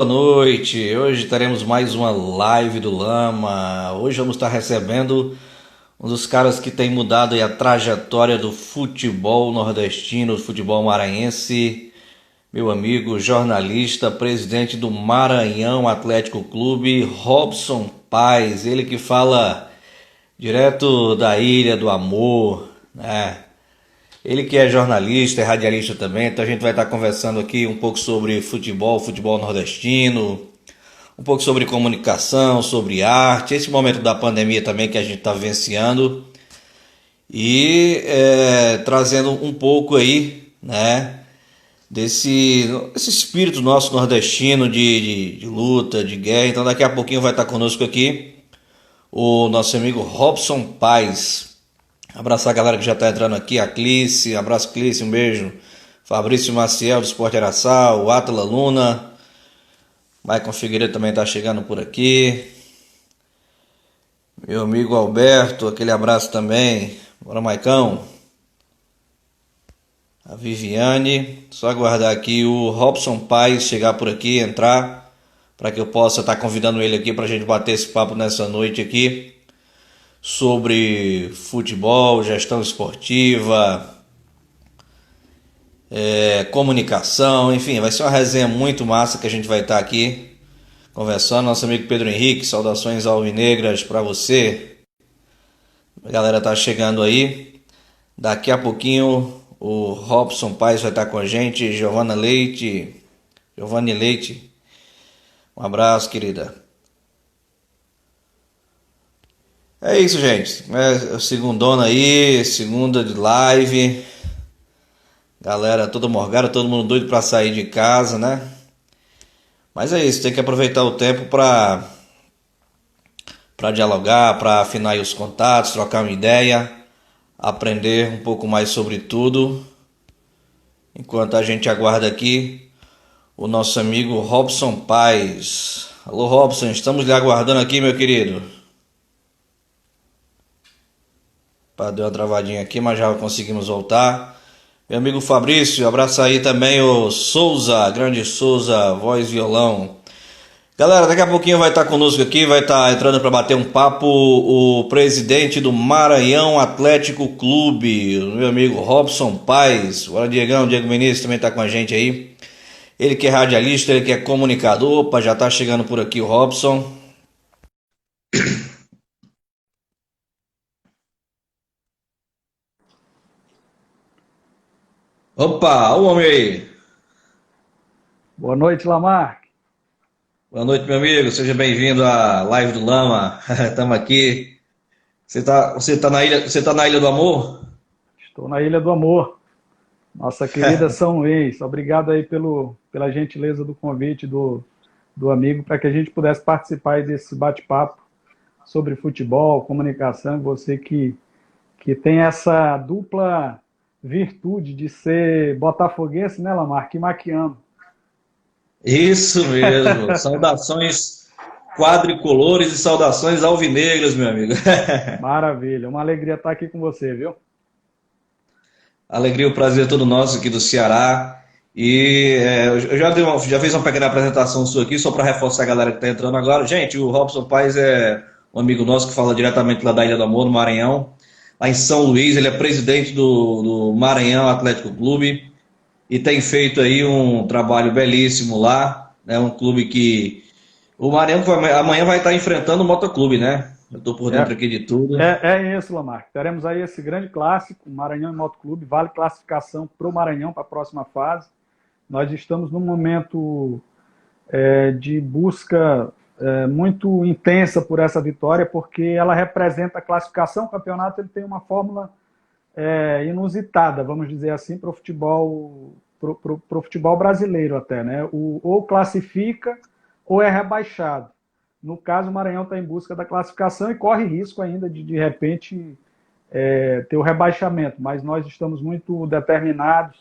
Boa noite, hoje teremos mais uma live do Lama. Hoje vamos estar recebendo um dos caras que tem mudado aí a trajetória do futebol nordestino, do futebol maranhense. Meu amigo, jornalista, presidente do Maranhão Atlético Clube, Robson Paes. Ele que fala direto da Ilha do Amor, né? Ele que é jornalista, é radialista também, então a gente vai estar conversando aqui um pouco sobre futebol, futebol nordestino, um pouco sobre comunicação, sobre arte, esse momento da pandemia também que a gente está vivenciando e trazendo um pouco aí, né, desse espírito nosso nordestino de luta, de guerra. Então daqui a pouquinho vai estar conosco aqui o nosso amigo Robson Paes. Abraçar a galera que já está entrando aqui, a Clice, abraço Clice, um beijo. Fabrício Maciel do Esporte Araçal, o Atila Luna, Maicon Figueiredo também está chegando por aqui. Meu amigo Alberto, aquele abraço também. Bora, Maicão. A Viviane, só aguardar aqui o Robson Paes chegar por aqui, entrar, para que eu possa estar convidando ele aqui para a gente bater esse papo nessa noite aqui sobre futebol, gestão esportiva, comunicação, enfim, vai ser uma resenha muito massa que a gente vai estar aqui conversando. Nosso amigo Pedro Henrique, saudações alvinegras para você. A galera tá chegando aí. Daqui a pouquinho o Robson Paes vai estar com a gente, Giovanni Leite. Um abraço, querida. É isso, gente. É segundona aí, segunda de live. Galera toda morgada, todo mundo doido pra sair de casa, né? Mas é isso, tem que aproveitar o tempo pra dialogar, pra afinar aí os contatos, trocar uma ideia, aprender um pouco mais sobre tudo. Enquanto a gente aguarda aqui o nosso amigo Robson Paes. Alô, Robson, estamos lhe aguardando aqui, meu querido. Deu uma travadinha aqui, mas já conseguimos voltar. Meu amigo Fabrício, abraça aí também o Souza, grande Souza, voz violão. Galera, daqui a pouquinho vai estar conosco aqui, vai estar entrando para bater um papo o presidente do Maranhão Atlético Clube, o meu amigo Robson Paes. Bora, Diegão, Diego Vinícius também está com a gente aí. Ele que é radialista, ele que é comunicador. Opa, já está chegando por aqui o Robson. Opa, o homem aí. Boa noite, Lamarck. Boa noite, meu amigo. Seja bem-vindo à live do Lama. Estamos aqui. Você tá na ilha, você tá na Ilha do Amor? Estou na Ilha do Amor, nossa querida São Luís. Obrigado aí pela gentileza do convite do amigo para que a gente pudesse participar aí desse bate-papo sobre futebol, comunicação. Você que tem essa dupla virtude de ser botafoguense, né, Lamarck, e maquiano. Isso mesmo. Saudações quadricolores e saudações alvinegras, meu amigo. Maravilha, uma alegria estar aqui com você, viu? Alegria, o prazer é todo nosso aqui do Ceará. Eu já fiz uma pequena apresentação sua aqui, só para reforçar a galera que está entrando agora. Gente, o Robson Paes é um amigo nosso que fala diretamente lá da Ilha do Amor, no Maranhão, lá em São Luís. Ele é presidente do Maranhão Atlético Clube e tem feito aí um trabalho belíssimo lá. É um clube que o Maranhão amanhã vai estar enfrentando o Motoclube, né? Eu estou por dentro É, aqui de tudo. é isso, Lamarck. Teremos aí esse grande clássico, Maranhão e Moto Clube, vale classificação para o Maranhão para a próxima fase. Nós estamos num momento de busca muito intensa por essa vitória, porque ela representa a classificação. O campeonato ele tem uma fórmula inusitada, vamos dizer assim, para o futebol, pro futebol brasileiro até, né? Ou classifica ou é rebaixado. No caso, o Maranhão está em busca da classificação e corre risco ainda de repente, ter o rebaixamento, mas nós estamos muito determinados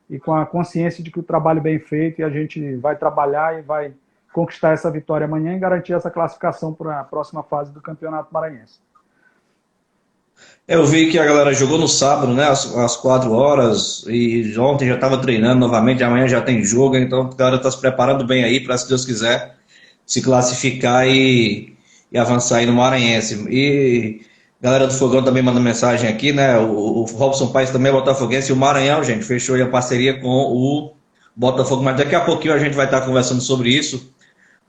e com a consciência de que o trabalho bem feito e a gente vai trabalhar e vai conquistar essa vitória amanhã e garantir essa classificação para a próxima fase do Campeonato Maranhense. Eu vi que a galera jogou no sábado, né, às 4 horas, e ontem já estava treinando novamente, amanhã já tem jogo, então a galera está se preparando bem aí para, se Deus quiser, se classificar e avançar aí no Maranhense. E a galera do Fogão também manda mensagem aqui, né, o Robson Paes também é botafoguense, e o Maranhão, gente, fechou aí a parceria com o Botafogo, mas daqui a pouquinho a gente vai estar conversando sobre isso,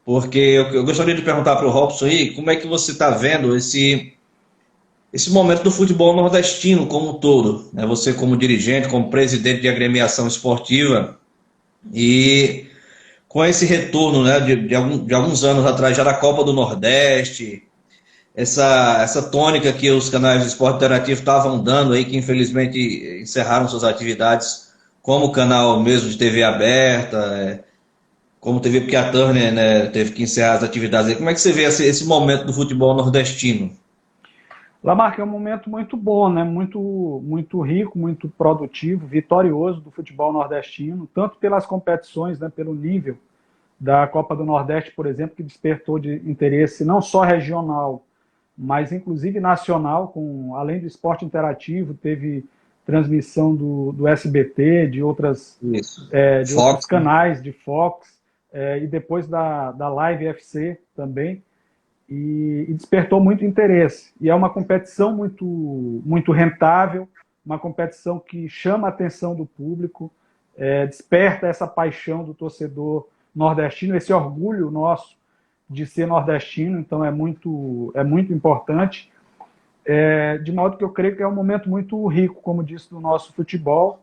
porque eu gostaria de perguntar para o Robson aí, como é que você está vendo esse momento do futebol nordestino como um todo, né? Você como dirigente, como presidente de agremiação esportiva e com esse retorno, né, de alguns anos atrás já da Copa do Nordeste, essa tônica que os canais de esporte interativo estavam dando aí, que infelizmente encerraram suas atividades, como o canal mesmo de TV aberta, como TV, porque a Turner, né, teve que encerrar as atividades aí. Como é que você vê esse momento do futebol nordestino? Lamarca, é um momento muito bom, né? Muito rico, muito produtivo, vitorioso do futebol nordestino, tanto pelas competições, né, pelo nível da Copa do Nordeste, por exemplo, que despertou de interesse não só regional, mas inclusive nacional, além do esporte interativo, teve transmissão do SBT, Isso. de outros Fox, né? canais, de Fox, e depois da Live FC também, e despertou muito interesse. E é uma competição muito rentável, uma competição que chama a atenção do público, desperta essa paixão do torcedor nordestino, esse orgulho nosso de ser nordestino, então é muito importante, de modo que eu creio que é um momento muito rico, como disse, do nosso futebol.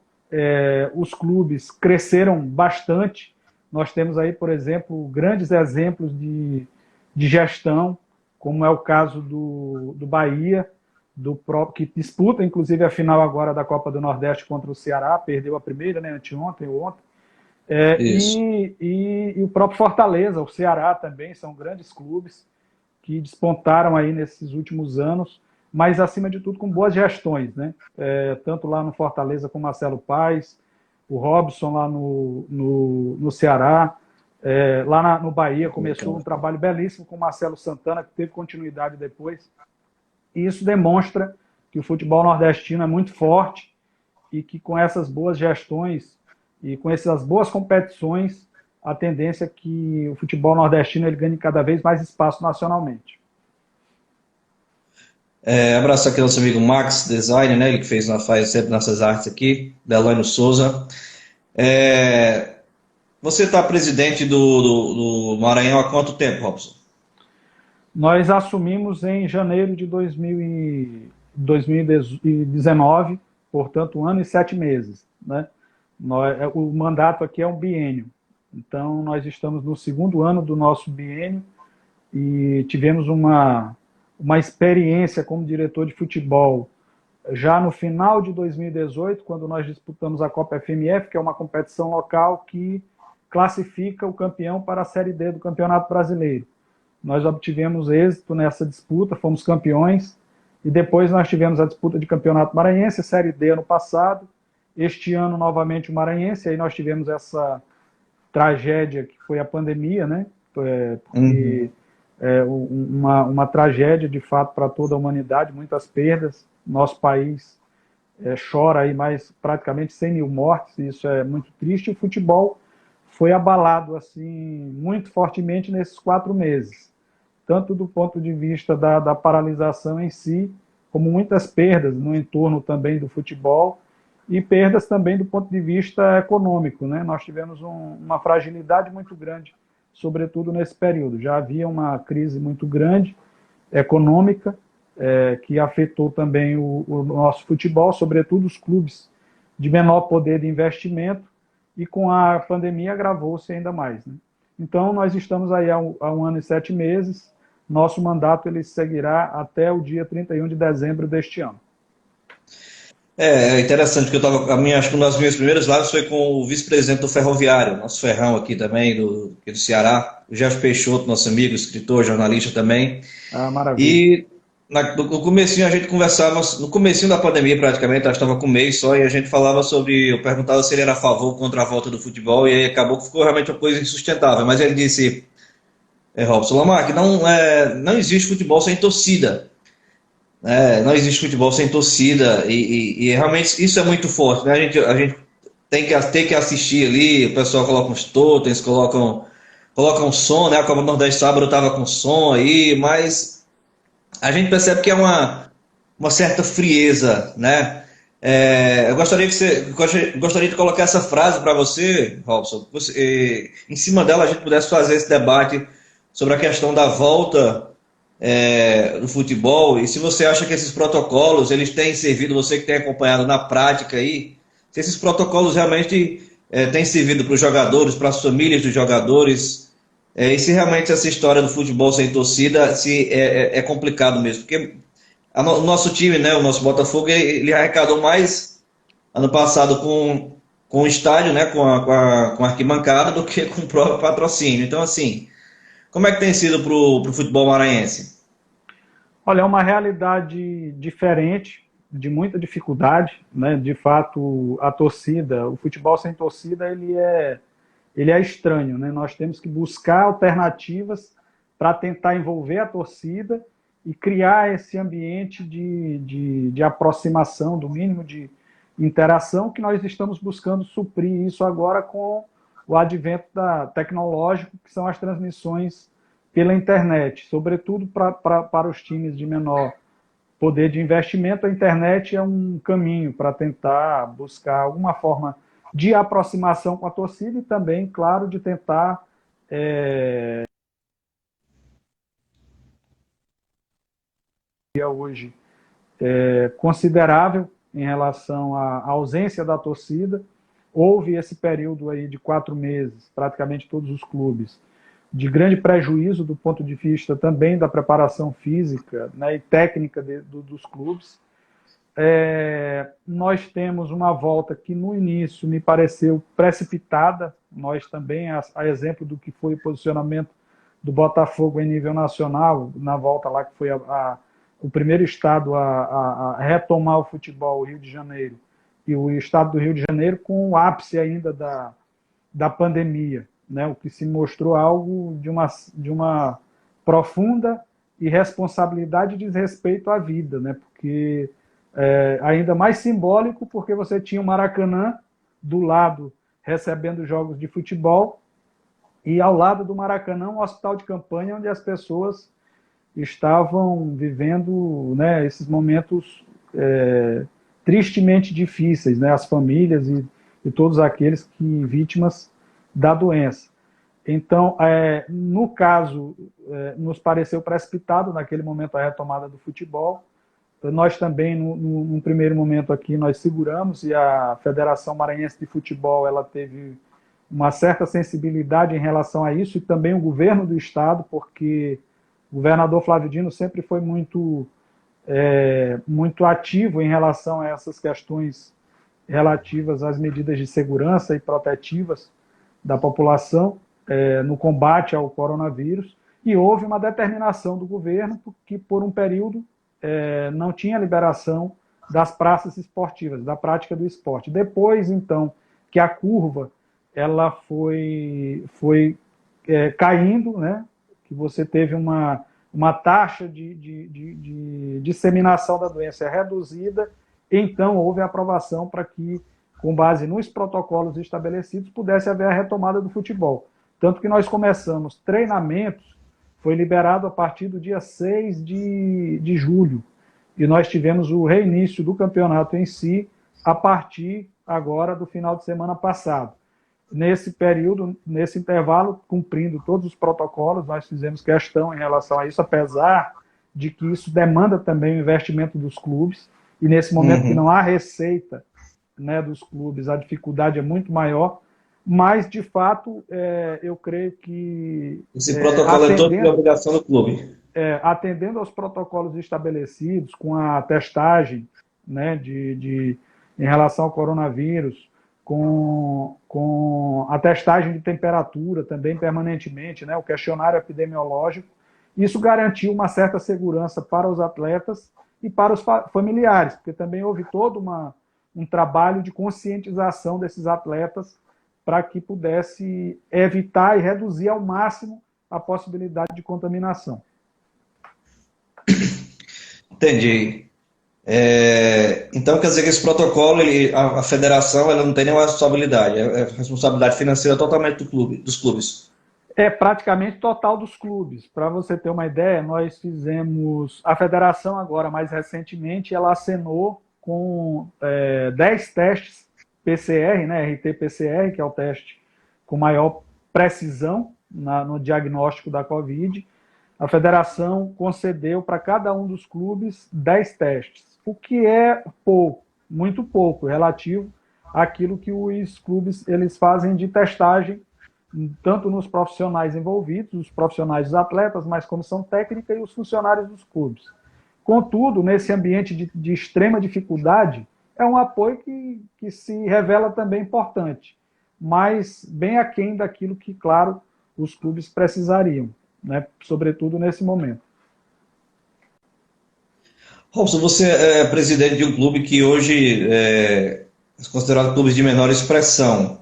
Os clubes cresceram bastante, nós temos aí, por exemplo, grandes exemplos de gestão, como é o caso do Bahia, que disputa inclusive a final agora da Copa do Nordeste contra o Ceará, perdeu a primeira, né, anteontem ou ontem. Isso. E o próprio Fortaleza, o Ceará também, são grandes clubes que despontaram aí nesses últimos anos, mas acima de tudo com boas gestões, né? Tanto lá no Fortaleza com Marcelo Paes, o Robson lá no Ceará, lá no Bahia começou um trabalho belíssimo com o Marcelo Santana, que teve continuidade depois, e isso demonstra que o futebol nordestino é muito forte e que com essas boas gestões e com essas boas competições, a tendência é que o futebol nordestino ele ganhe cada vez mais espaço nacionalmente. Abraço aqui ao nosso amigo Max Design, né? Ele que faz sempre nossas artes aqui, Delano Souza. Você está presidente do Maranhão há quanto tempo, Robson? Nós assumimos em janeiro de 2019, portanto, 1 ano e 7 meses. Né? O mandato aqui é um biênio. Então, nós estamos no segundo ano do nosso biênio e tivemos uma experiência como diretor de futebol já no final de 2018, quando nós disputamos a Copa FMF, que é uma competição local que classifica o campeão para a Série D do Campeonato Brasileiro. Nós obtivemos êxito nessa disputa, fomos campeões, e depois nós tivemos a disputa de Campeonato Maranhense, Série D ano passado, este ano novamente o Maranhense, aí nós tivemos essa tragédia que foi a pandemia, né? Porque uma tragédia de fato para toda a humanidade, muitas perdas, nosso país chora aí mais praticamente 100 mil mortes, e isso é muito triste. O futebol foi abalado assim muito fortemente nesses 4 meses, tanto do ponto de vista da paralisação em si, como muitas perdas no entorno também do futebol, e perdas também do ponto de vista econômico, né? Nós tivemos uma fragilidade muito grande, sobretudo nesse período. Já havia uma crise muito grande econômica, que afetou também o nosso futebol, sobretudo os clubes de menor poder de investimento, e com a pandemia agravou-se ainda mais. Né? Então, nós estamos aí há 1 ano e 7 meses, nosso mandato ele seguirá até o dia 31 de dezembro deste ano. É interessante, porque acho que uma das minhas primeiras lives foi com o vice-presidente do Ferroviário, nosso Ferrão aqui também, aqui do Ceará, o Jeff Peixoto, nosso amigo, escritor, jornalista também. Ah, maravilha. E no comecinho a gente conversava, no comecinho da pandemia praticamente, acho que estava com um mês só, e a gente falava eu perguntava se ele era a favor ou contra a volta do futebol, e aí acabou que ficou realmente uma coisa insustentável. Mas ele disse, Robson Lamarck, não existe futebol sem torcida. Não existe futebol sem torcida e realmente isso é muito forte, né? A gente tem que assistir ali, o pessoal coloca uns totens, colocam som, né? A Copa do Nordeste sábado tava com som aí, mas a gente percebe que é uma certa frieza, né? Eu gostaria gostaria de colocar essa frase para você, Robson. Em cima dela a gente pudesse fazer esse debate sobre a questão da volta do futebol e se você acha que esses protocolos eles têm servido, você que tem acompanhado na prática aí, se esses protocolos realmente têm servido para os jogadores, para as famílias dos jogadores, e se realmente essa história do futebol sem torcida se é complicado mesmo, porque o nosso time, né, o nosso Botafogo, ele arrecadou mais ano passado com o estádio, né, com a arquibancada, do que com o próprio patrocínio. Então, assim, como é que tem sido para o futebol maranhense? Olha, é uma realidade diferente, de muita dificuldade, né? De fato, a torcida, o futebol sem torcida, ele é estranho, né? Nós temos que buscar alternativas para tentar envolver a torcida e criar esse ambiente de aproximação, do mínimo de interação, que nós estamos buscando suprir isso agora com o advento tecnológico, que são as transmissões pela internet, sobretudo para os times de menor poder de investimento. A internet é um caminho para tentar buscar alguma forma de aproximação com a torcida e também, claro, de tentar hoje considerável em relação à ausência da torcida. Houve esse período aí de 4 meses, praticamente todos os clubes, de grande prejuízo do ponto de vista também da preparação física, né, e técnica dos clubes. Nós temos uma volta que no início me pareceu precipitada, nós também, a exemplo do que foi o posicionamento do Botafogo em nível nacional, na volta lá que foi o primeiro estado a retomar o futebol, o Rio de Janeiro, e o estado do Rio de Janeiro com o ápice ainda da pandemia, né? O que se mostrou algo de uma profunda irresponsabilidade e desrespeito à vida, né? Porque ainda mais simbólico, porque você tinha o Maracanã do lado recebendo jogos de futebol e ao lado do Maracanã um hospital de campanha onde as pessoas estavam vivendo, né, esses momentos tristemente difíceis, né, as famílias e todos aqueles que vítimas da doença. Então, no caso, nos pareceu precipitado naquele momento a retomada do futebol. Nós também, num primeiro momento aqui, nós seguramos, e a Federação Maranhense de Futebol ela teve uma certa sensibilidade em relação a isso, e também o governo do estado, porque o governador Flávio Dino sempre foi muito ativo em relação a essas questões relativas às medidas de segurança e protetivas da população no combate ao coronavírus, e houve uma determinação do governo que, por um período, não tinha liberação das praças esportivas, da prática do esporte. Depois, então, que a curva ela foi caindo, né, que você teve uma taxa de disseminação da doença reduzida, então houve a aprovação para que, com base nos protocolos estabelecidos, pudesse haver a retomada do futebol. Tanto que nós começamos treinamentos, foi liberado a partir do dia 6 de julho, e nós tivemos o reinício do campeonato em si a partir agora do final de semana passado. Nesse período, nesse intervalo, cumprindo todos os protocolos, nós fizemos questão em relação a isso, apesar de que isso demanda também o investimento dos clubes, e nesse momento que não há receita, né, dos clubes, a dificuldade é muito maior, mas, de fato, eu creio que... Esse protocolo é todo de obrigação do clube. Atendendo aos protocolos estabelecidos, com a testagem, né, em relação ao coronavírus, com a testagem de temperatura também permanentemente, né, o questionário epidemiológico, isso garantiu uma certa segurança para os atletas e para os familiares, porque também houve todo um trabalho de conscientização desses atletas para que pudesse evitar e reduzir ao máximo a possibilidade de contaminação. Entendi. Então quer dizer que esse protocolo, a federação, ela não tem nenhuma responsabilidade, é responsabilidade financeira totalmente dos clubes. É praticamente total dos clubes. Para você ter uma ideia, nós fizemos. A federação, agora, mais recentemente, ela acenou com 10 testes PCR, né, RT-PCR, que é o teste com maior precisão no diagnóstico da Covid. A federação concedeu para cada um dos clubes 10 testes, o que é pouco, muito pouco, relativo àquilo que os clubes eles fazem de testagem tanto nos profissionais envolvidos, os profissionais dos atletas, mas comissão técnica e os funcionários dos clubes. Contudo, nesse ambiente de extrema dificuldade, é um apoio que se revela também importante, mas bem aquém daquilo que, claro, os clubes precisariam, né? Sobretudo nesse momento. Robson, você é presidente de um clube que hoje é considerado clube de menor expressão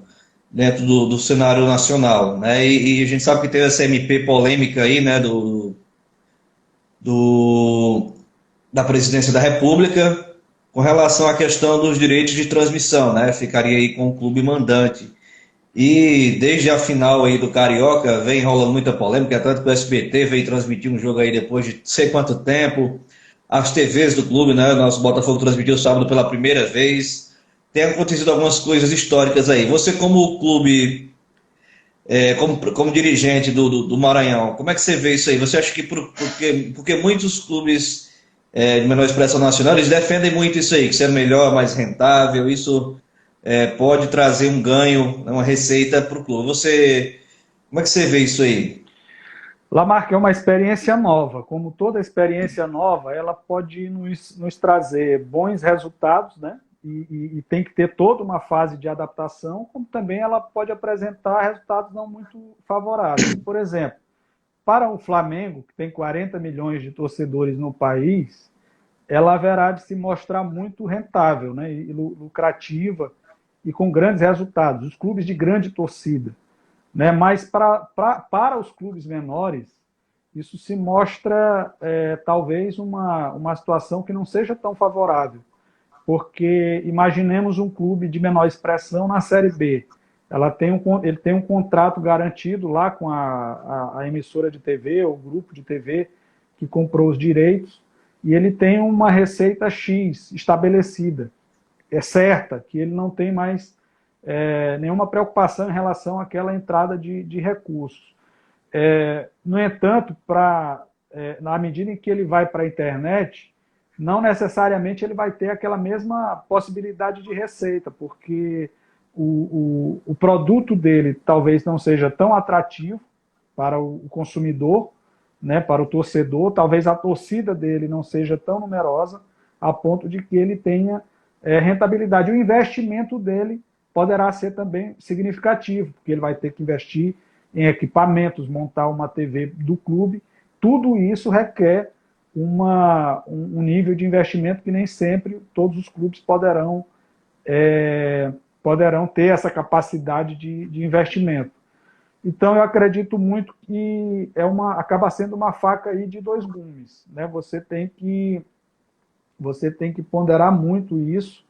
dentro do cenário nacional, né? E a gente sabe que teve essa MP polêmica aí, né, do, da presidência da República com relação à questão dos direitos de transmissão, né? Ficaria aí com o clube mandante. E desde a final aí do Carioca vem rolando muita polêmica, tanto que o SBT veio transmitir um jogo aí depois de não sei quanto tempo. As TVs do clube, né? Nosso Botafogo transmitiu sábado pela primeira vez. Tem acontecido algumas coisas históricas aí. Você, como clube, como dirigente do Maranhão, como é que você vê isso aí? Você acha que porque muitos clubes de menor expressão nacional, eles defendem muito isso aí, que isso é melhor, mais rentável, isso pode trazer um ganho, uma receita para o clube. Como é que você vê isso aí? Lamarck é uma experiência nova. Como toda experiência nova, ela pode nos trazer bons resultados, né? E tem que ter toda uma fase de adaptação, como também ela pode apresentar resultados não muito favoráveis. Por exemplo, para o Flamengo, que tem 40 milhões de torcedores no país, ela haverá de se mostrar muito rentável, né? E lucrativa e com grandes resultados. Os clubes de grande torcida, né? Mas para os clubes menores, isso se mostra talvez uma situação que não seja tão favorável, porque imaginemos um clube de menor expressão na Série B. Ele tem um contrato garantido lá com a emissora de TV, o grupo de TV que comprou os direitos, e ele tem uma receita X estabelecida, é certa, que ele não tem mais nenhuma preocupação em relação àquela entrada de recursos. No entanto, na medida em que ele vai para a internet, não necessariamente ele vai ter aquela mesma possibilidade de receita, porque o produto dele talvez não seja tão atrativo para o consumidor, né, para o torcedor, talvez a torcida dele não seja tão numerosa a ponto de que ele tenha rentabilidade. O investimento dele poderá ser também significativo, porque ele vai ter que investir em equipamentos, montar uma TV do clube. Tudo isso requer um nível de investimento que nem sempre todos os clubes poderão ter essa capacidade de investimento. Então, eu acredito muito que acaba sendo uma faca aí de dois gumes, né? Você tem que ponderar muito isso.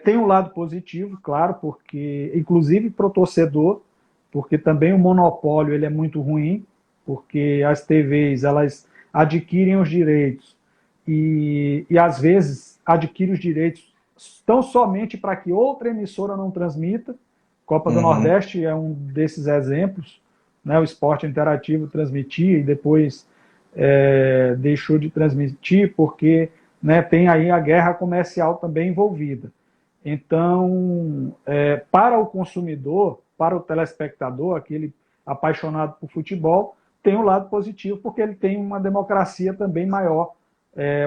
Tem um lado positivo, claro, porque inclusive para o torcedor, porque também o monopólio ele é muito ruim, porque as TVs elas adquirem os direitos e às vezes adquirem os direitos tão somente para que outra emissora não transmita. Copa do Nordeste é um desses exemplos, né? O Esporte Interativo transmitia e depois deixou de transmitir porque, né, tem aí a guerra comercial também envolvida. Então, para o consumidor, para o telespectador, aquele apaixonado por futebol, tem um lado positivo, porque ele tem uma democracia também maior,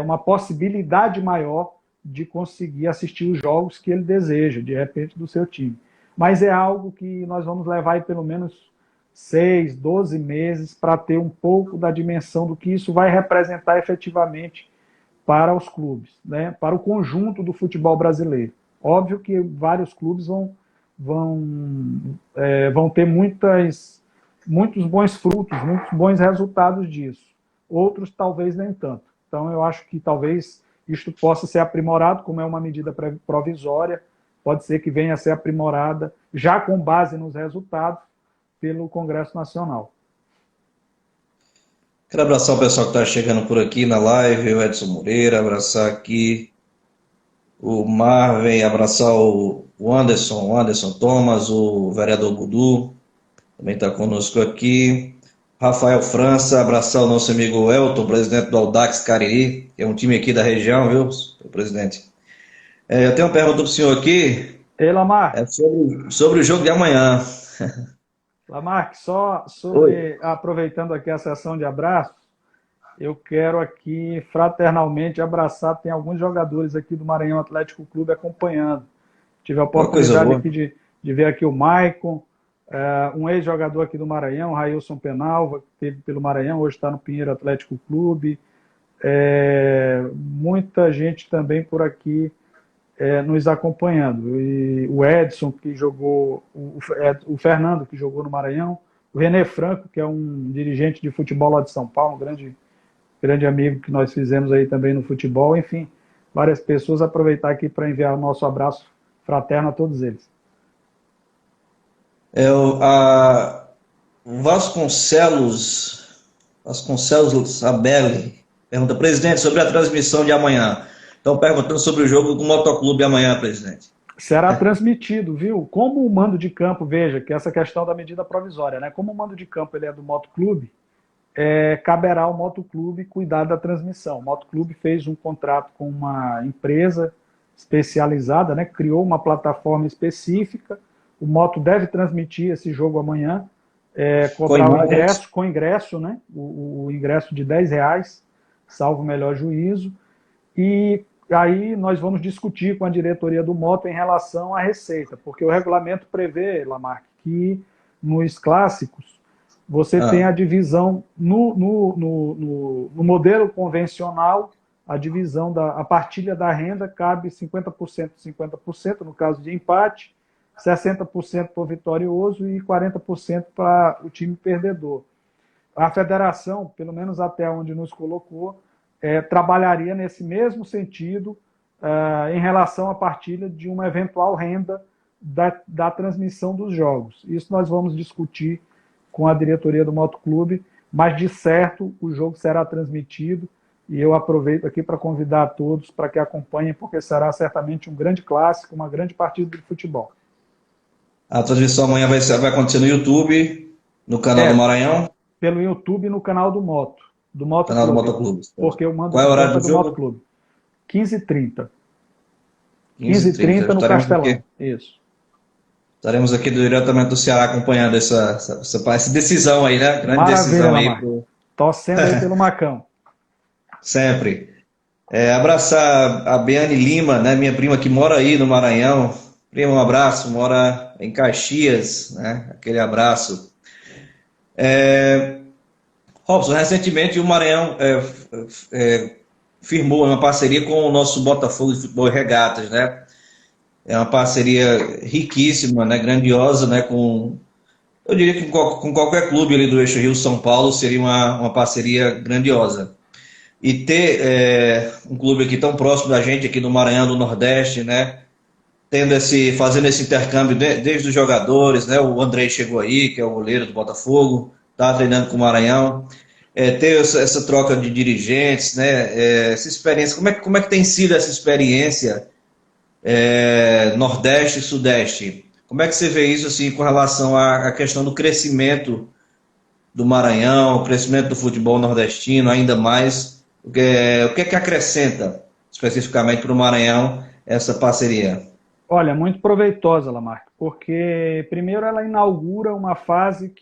uma possibilidade maior de conseguir assistir os jogos que ele deseja, de repente, do seu time. Mas é algo que nós vamos levar aí pelo menos 6, 12 meses para ter um pouco da dimensão do que isso vai representar efetivamente para os clubes, né? Para o conjunto do futebol brasileiro. Óbvio que vários clubes vão ter muitos bons frutos, muitos bons resultados disso. Outros talvez nem tanto. Então, eu acho que talvez isto possa ser aprimorado, como é uma medida provisória, pode ser que venha a ser aprimorada, já com base nos resultados, pelo Congresso Nacional. Quero abraçar o pessoal que está chegando por aqui na live, o Edson Moreira, abraçar aqui o Marvin, abraçar o Anderson Thomas, o vereador Budu, também está conosco aqui. Rafael França, abraçar o nosso amigo Elton, presidente do Audax Cariri, que é um time aqui da região, viu, presidente? Eu tenho uma pergunta para o senhor aqui, Ei, Lamarck, sobre o jogo de amanhã. Lamarck, só Oi. aproveitando aqui a sessão de abraços, eu quero aqui fraternalmente abraçar, tem alguns jogadores aqui do Maranhão Atlético Clube acompanhando. Tive a Uma coisa oportunidade boa. aqui de ver aqui o Maicon, um ex-jogador aqui do Maranhão, Railson Penalva, que teve pelo Maranhão, hoje está no Pinheiro Atlético Clube. Muita gente também por aqui nos acompanhando. E o Edson, que jogou, o Fernando, que jogou no Maranhão, o René Franco, que é um dirigente de futebol lá de São Paulo, um grande amigo que nós fizemos aí também no futebol, enfim, várias pessoas. Aproveitar aqui para enviar o nosso abraço fraterno a todos eles. O Vasconcelos Abelli pergunta, presidente, sobre a transmissão de amanhã. Estão perguntando sobre o jogo do Motoclube amanhã, presidente. Será transmitido, viu? Como o mando de campo, veja, que essa questão da medida provisória, né? Como o mando de campo ele é do Motoclube, caberá ao Motoclube cuidar da transmissão. O Motoclube fez um contrato com uma empresa especializada, né? Criou uma plataforma específica. O Moto deve transmitir esse jogo amanhã, cobrar o ingresso, com ingresso, né? O ingresso de R$10, salvo o melhor juízo. E aí nós vamos discutir com a diretoria do Moto em relação à receita, porque o regulamento prevê, Lamarck, que nos clássicos você tem a divisão no modelo convencional, a partilha da renda cabe 50%, 50%, no caso de empate, 60% para o vitorioso e 40% para o time perdedor. A federação, pelo menos até onde nos colocou, trabalharia nesse mesmo sentido em relação à partilha de uma eventual renda da transmissão dos jogos. Isso nós vamos discutir com a diretoria do Motoclube, mas de certo o jogo será transmitido e eu aproveito aqui para convidar a todos para que acompanhem, porque será certamente um grande clássico, uma grande partida de futebol. A transmissão amanhã vai acontecer no YouTube, no canal do Maranhão? Pelo YouTube e no canal do Moto. Canal do Motoclube. Porque eu mando qual é o horário do jogo? Motoclube. 15h30. 15h30 no Castelão. Aqui. Isso. Estaremos aqui diretamente do Ceará acompanhando essa decisão aí, né? Grande Maravilha, decisão aí. Torcendo aí pelo Macão. Sempre. Abraçar a Beane Lima, né? Minha prima que mora aí no Maranhão. Prima, um abraço, mora em Caxias, né? Aquele abraço. Robson, recentemente o Maranhão firmou uma parceria com o nosso Botafogo de Futebol e Regatas, né? É uma parceria riquíssima, né? Grandiosa, né? Eu diria que com qualquer clube ali do eixo Rio-São Paulo seria uma parceria grandiosa. E ter um clube aqui tão próximo da gente, aqui do Maranhão, do Nordeste, né? Fazendo esse intercâmbio desde os jogadores, né? O Andrei chegou aí, que é o goleiro do Botafogo, está treinando com o Maranhão. Ter essa troca de dirigentes, né? Essa experiência, como é que tem sido essa experiência Nordeste e Sudeste? Como é que você vê isso assim, com relação à questão do crescimento do Maranhão, o crescimento do futebol nordestino, ainda mais? O que é que acrescenta especificamente para o Maranhão essa parceria? Olha, muito proveitosa, Lamarck, porque primeiro ela inaugura uma fase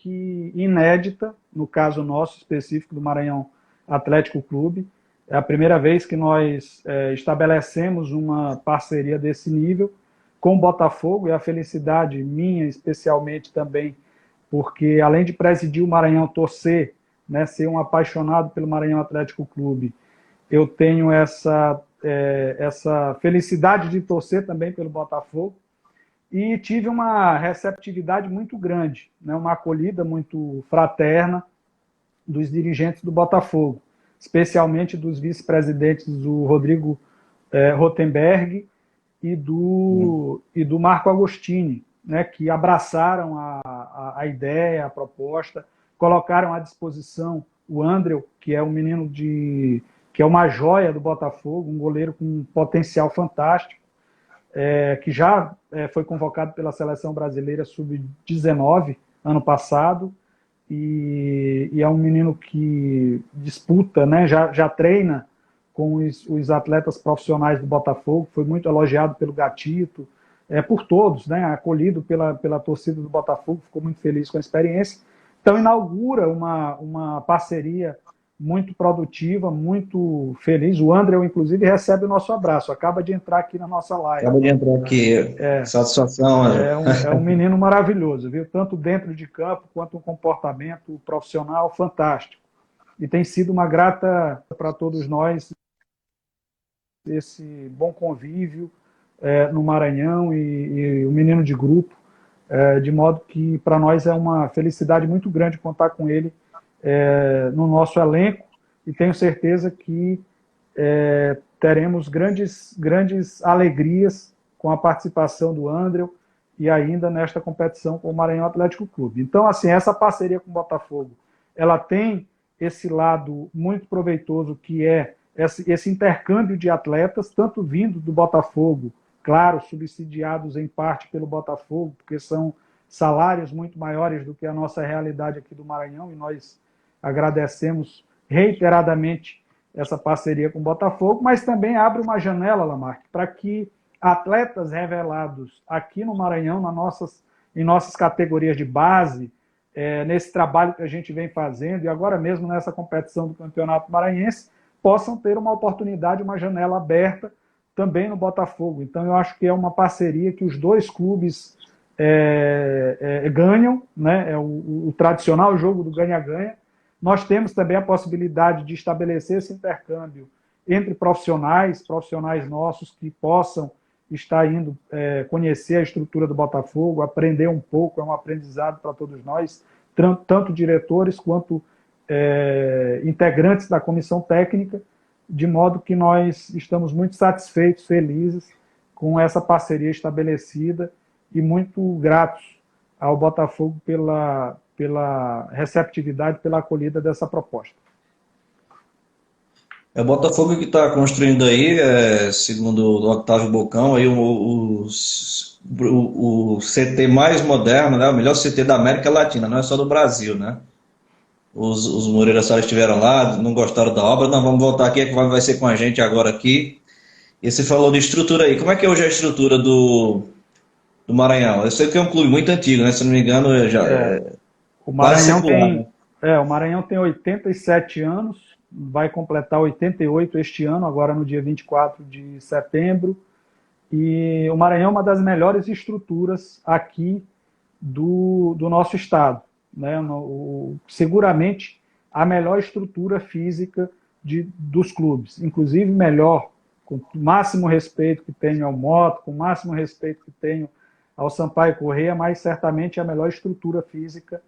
inédita, no caso nosso específico do Maranhão Atlético Clube. É a primeira vez que nós estabelecemos uma parceria desse nível com o Botafogo, e a felicidade minha especialmente também, porque além de presidir o Maranhão, torcer, né, ser um apaixonado pelo Maranhão Atlético Clube, eu tenho essa felicidade de torcer também pelo Botafogo, e tive uma receptividade muito grande, né, uma acolhida muito fraterna dos dirigentes do Botafogo. especialmente dos vice-presidentes do Rodrigo Rotenberg e do Marco Agostini, né, que abraçaram a ideia, a proposta, colocaram à disposição o André, que é um menino que é uma joia do Botafogo, um goleiro com um potencial fantástico, que já foi convocado pela Seleção Brasileira Sub-19 ano passado, e é um menino que disputa, né, já treina com os atletas profissionais do Botafogo, foi muito elogiado pelo Gatito, por todos, né, acolhido pela torcida do Botafogo, ficou muito feliz com a experiência. Então inaugura uma parceria muito produtiva, muito feliz. O André, inclusive, recebe o nosso abraço, acaba de entrar aqui na nossa live. Acaba de entrar aqui, satisfação. É um menino maravilhoso, viu? Tanto dentro de campo, quanto um comportamento profissional fantástico. E tem sido uma grata para todos nós esse bom convívio no Maranhão e o menino de grupo, de modo que para nós é uma felicidade muito grande contar com ele no nosso elenco, e tenho certeza que teremos grandes alegrias com a participação do André e ainda nesta competição com o Maranhão Atlético Clube. Então, assim, essa parceria com o Botafogo, ela tem esse lado muito proveitoso, que é esse intercâmbio de atletas, tanto vindo do Botafogo, claro, subsidiados em parte pelo Botafogo, porque são salários muito maiores do que a nossa realidade aqui do Maranhão, e nós agradecemos reiteradamente essa parceria com o Botafogo, mas também abre uma janela, Lamarck, para que atletas revelados aqui no Maranhão, em nossas categorias de base, nesse trabalho que a gente vem fazendo, e agora mesmo nessa competição do Campeonato Maranhense, possam ter uma oportunidade, uma janela aberta também no Botafogo. Então eu acho que é uma parceria que os dois clubes ganham, né? É o tradicional jogo do ganha-ganha. Nós temos também a possibilidade de estabelecer esse intercâmbio entre profissionais nossos que possam estar indo conhecer a estrutura do Botafogo, aprender um pouco, é um aprendizado para todos nós, tanto diretores quanto integrantes da comissão técnica, de modo que nós estamos muito satisfeitos, felizes com essa parceria estabelecida e muito gratos ao Botafogo pela receptividade, pela acolhida dessa proposta. É o Botafogo que está construindo aí, segundo o Octávio Bocão, aí o CT mais moderno, né? O melhor CT da América Latina, não é só do Brasil, né? Os Moreira Salles estiveram lá, não gostaram da obra, não, vamos voltar aqui, que vai ser com a gente agora aqui. E você falou de estrutura aí, como é que é hoje a estrutura do Maranhão? Eu sei que é um clube muito antigo, né? Se não me engano, o Maranhão o Maranhão tem 87 anos, vai completar 88 este ano, agora no dia 24 de setembro, e o Maranhão é uma das melhores estruturas aqui do nosso estado, né? Seguramente a melhor estrutura física dos clubes, inclusive melhor, com o máximo respeito que tenho ao Moto, com o máximo respeito que tenho ao Sampaio Corrêa, mas certamente a melhor estrutura física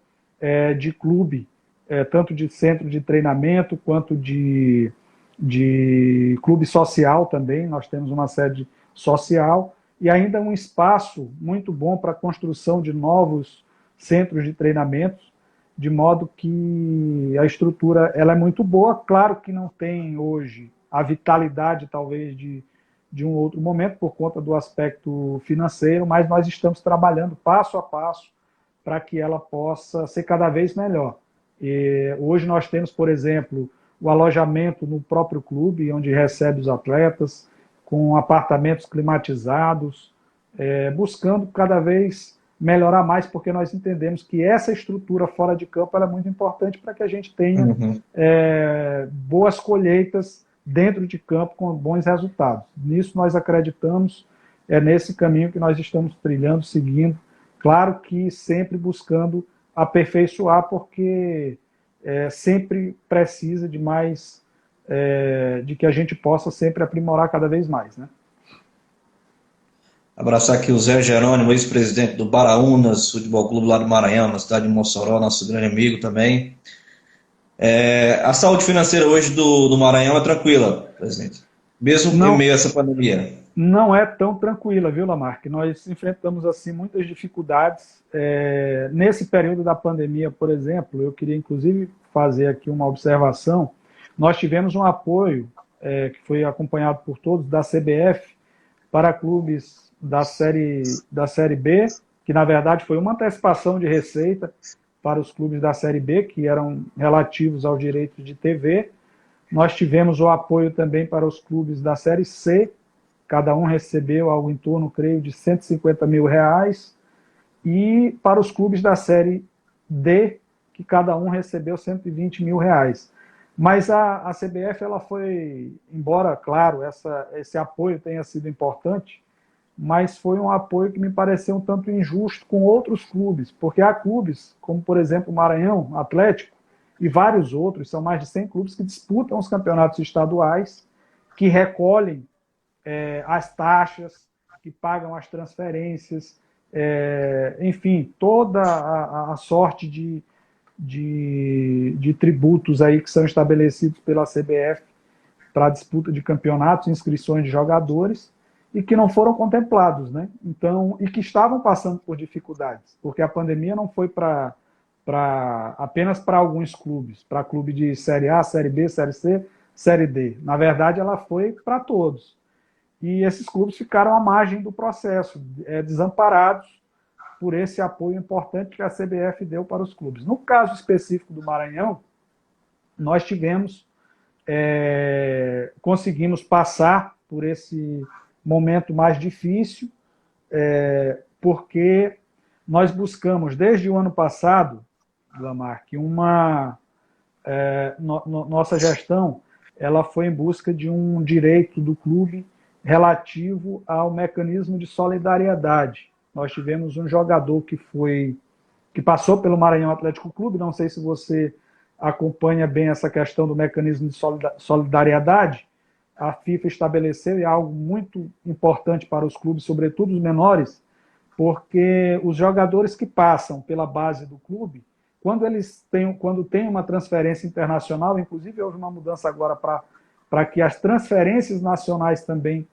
de clube, tanto de centro de treinamento quanto de clube social também. Nós temos uma sede social e ainda um espaço muito bom para a construção de novos centros de treinamento, de modo que a estrutura ela é muito boa. Claro que não tem hoje a vitalidade talvez de um outro momento por conta do aspecto financeiro, mas nós estamos trabalhando passo a passo para que ela possa ser cada vez melhor. E hoje nós temos, por exemplo, o alojamento no próprio clube, onde recebe os atletas, com apartamentos climatizados, buscando cada vez melhorar mais, porque nós entendemos que essa estrutura fora de campo ela é muito importante para que a gente tenha boas colheitas dentro de campo com bons resultados. Nisso nós acreditamos, é nesse caminho que nós estamos trilhando, seguindo, claro que sempre buscando aperfeiçoar, porque sempre precisa de mais, de que a gente possa sempre aprimorar cada vez mais, né? Abraçar aqui o Zé Jerônimo, ex-presidente do Baraunas Futebol Clube lá do Maranhão, na cidade de Mossoró, nosso grande amigo também. A saúde financeira hoje do Maranhão é tranquila, presidente, mesmo em Não, meio a essa pandemia. não é tão tranquila, viu, Lamarck? Nós enfrentamos assim muitas dificuldades nesse período da pandemia, por exemplo. Eu queria inclusive fazer aqui uma observação. Nós tivemos um apoio que foi acompanhado por todos da CBF para clubes da série B, que na verdade foi uma antecipação de receita para os clubes da série B, que eram relativos aos direitos de TV. Nós tivemos o apoio também para os clubes da série C, cada um recebeu algo em torno, creio, de R$ 150 mil, e para os clubes da série D, que cada um recebeu R$ 120 mil. Mas a CBF, ela foi, embora, claro, esse apoio tenha sido importante, mas foi um apoio que me pareceu um tanto injusto com outros clubes, porque há clubes, como por exemplo o Maranhão Atlético, e vários outros, são mais de 100 clubes que disputam os campeonatos estaduais, que recolhem as taxas, que pagam as transferências, enfim, toda a sorte de tributos aí que são estabelecidos pela CBF para a disputa de campeonatos, inscrições de jogadores, e que não foram contemplados, né? Então, e que estavam passando por dificuldades, porque a pandemia não foi apenas para alguns clubes, para clube de Série A, Série B, Série C, Série D. Na verdade, ela foi para todos. E esses clubes ficaram à margem do processo, desamparados por esse apoio importante que a CBF deu para os clubes. No caso específico do Maranhão, nós conseguimos passar por esse momento mais difícil, porque nós buscamos, desde o ano passado, Lamarck, nossa gestão ela foi em busca de um direito do clube relativo ao mecanismo de solidariedade. Nós tivemos um jogador que passou pelo Maranhão Atlético Clube, não sei se você acompanha bem essa questão do mecanismo de solidariedade. A FIFA estabeleceu, e é algo muito importante para os clubes, sobretudo os menores, porque os jogadores que passam pela base do clube, quando tem uma transferência internacional, inclusive houve uma mudança agora para que as transferências nacionais também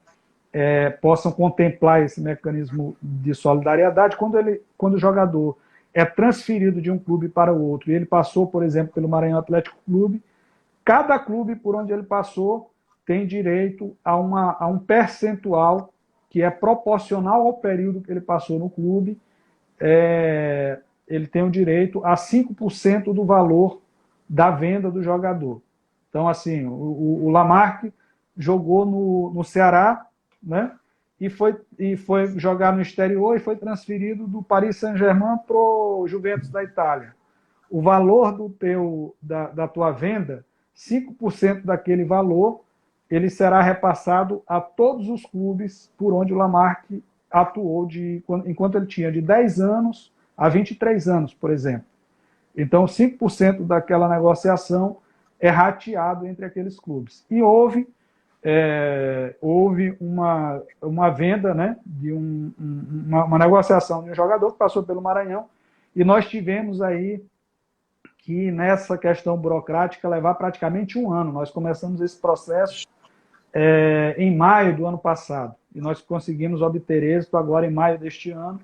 possam contemplar esse mecanismo de solidariedade. Quando o jogador é transferido de um clube para o outro, e ele passou, por exemplo, pelo Maranhão Atlético Clube, cada clube por onde ele passou tem direito a um percentual que é proporcional ao período que ele passou no clube. Ele tem o direito a 5% do valor da venda do jogador. Então, assim, o Lamarck jogou no Ceará, né? E foi jogar no exterior e foi transferido do Paris Saint-Germain para o Juventus da Itália. O valor da tua venda, 5% daquele valor, ele será repassado a todos os clubes por onde o Lamarck atuou enquanto ele tinha de 10 anos a 23 anos, por exemplo. Então, 5% daquela negociação é rateado entre aqueles clubes. E houve uma venda, né, de uma negociação de um jogador que passou pelo Maranhão, e nós tivemos aí que, nessa questão burocrática, levar praticamente um ano. Nós começamos esse processo em maio do ano passado, e nós conseguimos obter êxito agora em maio deste ano.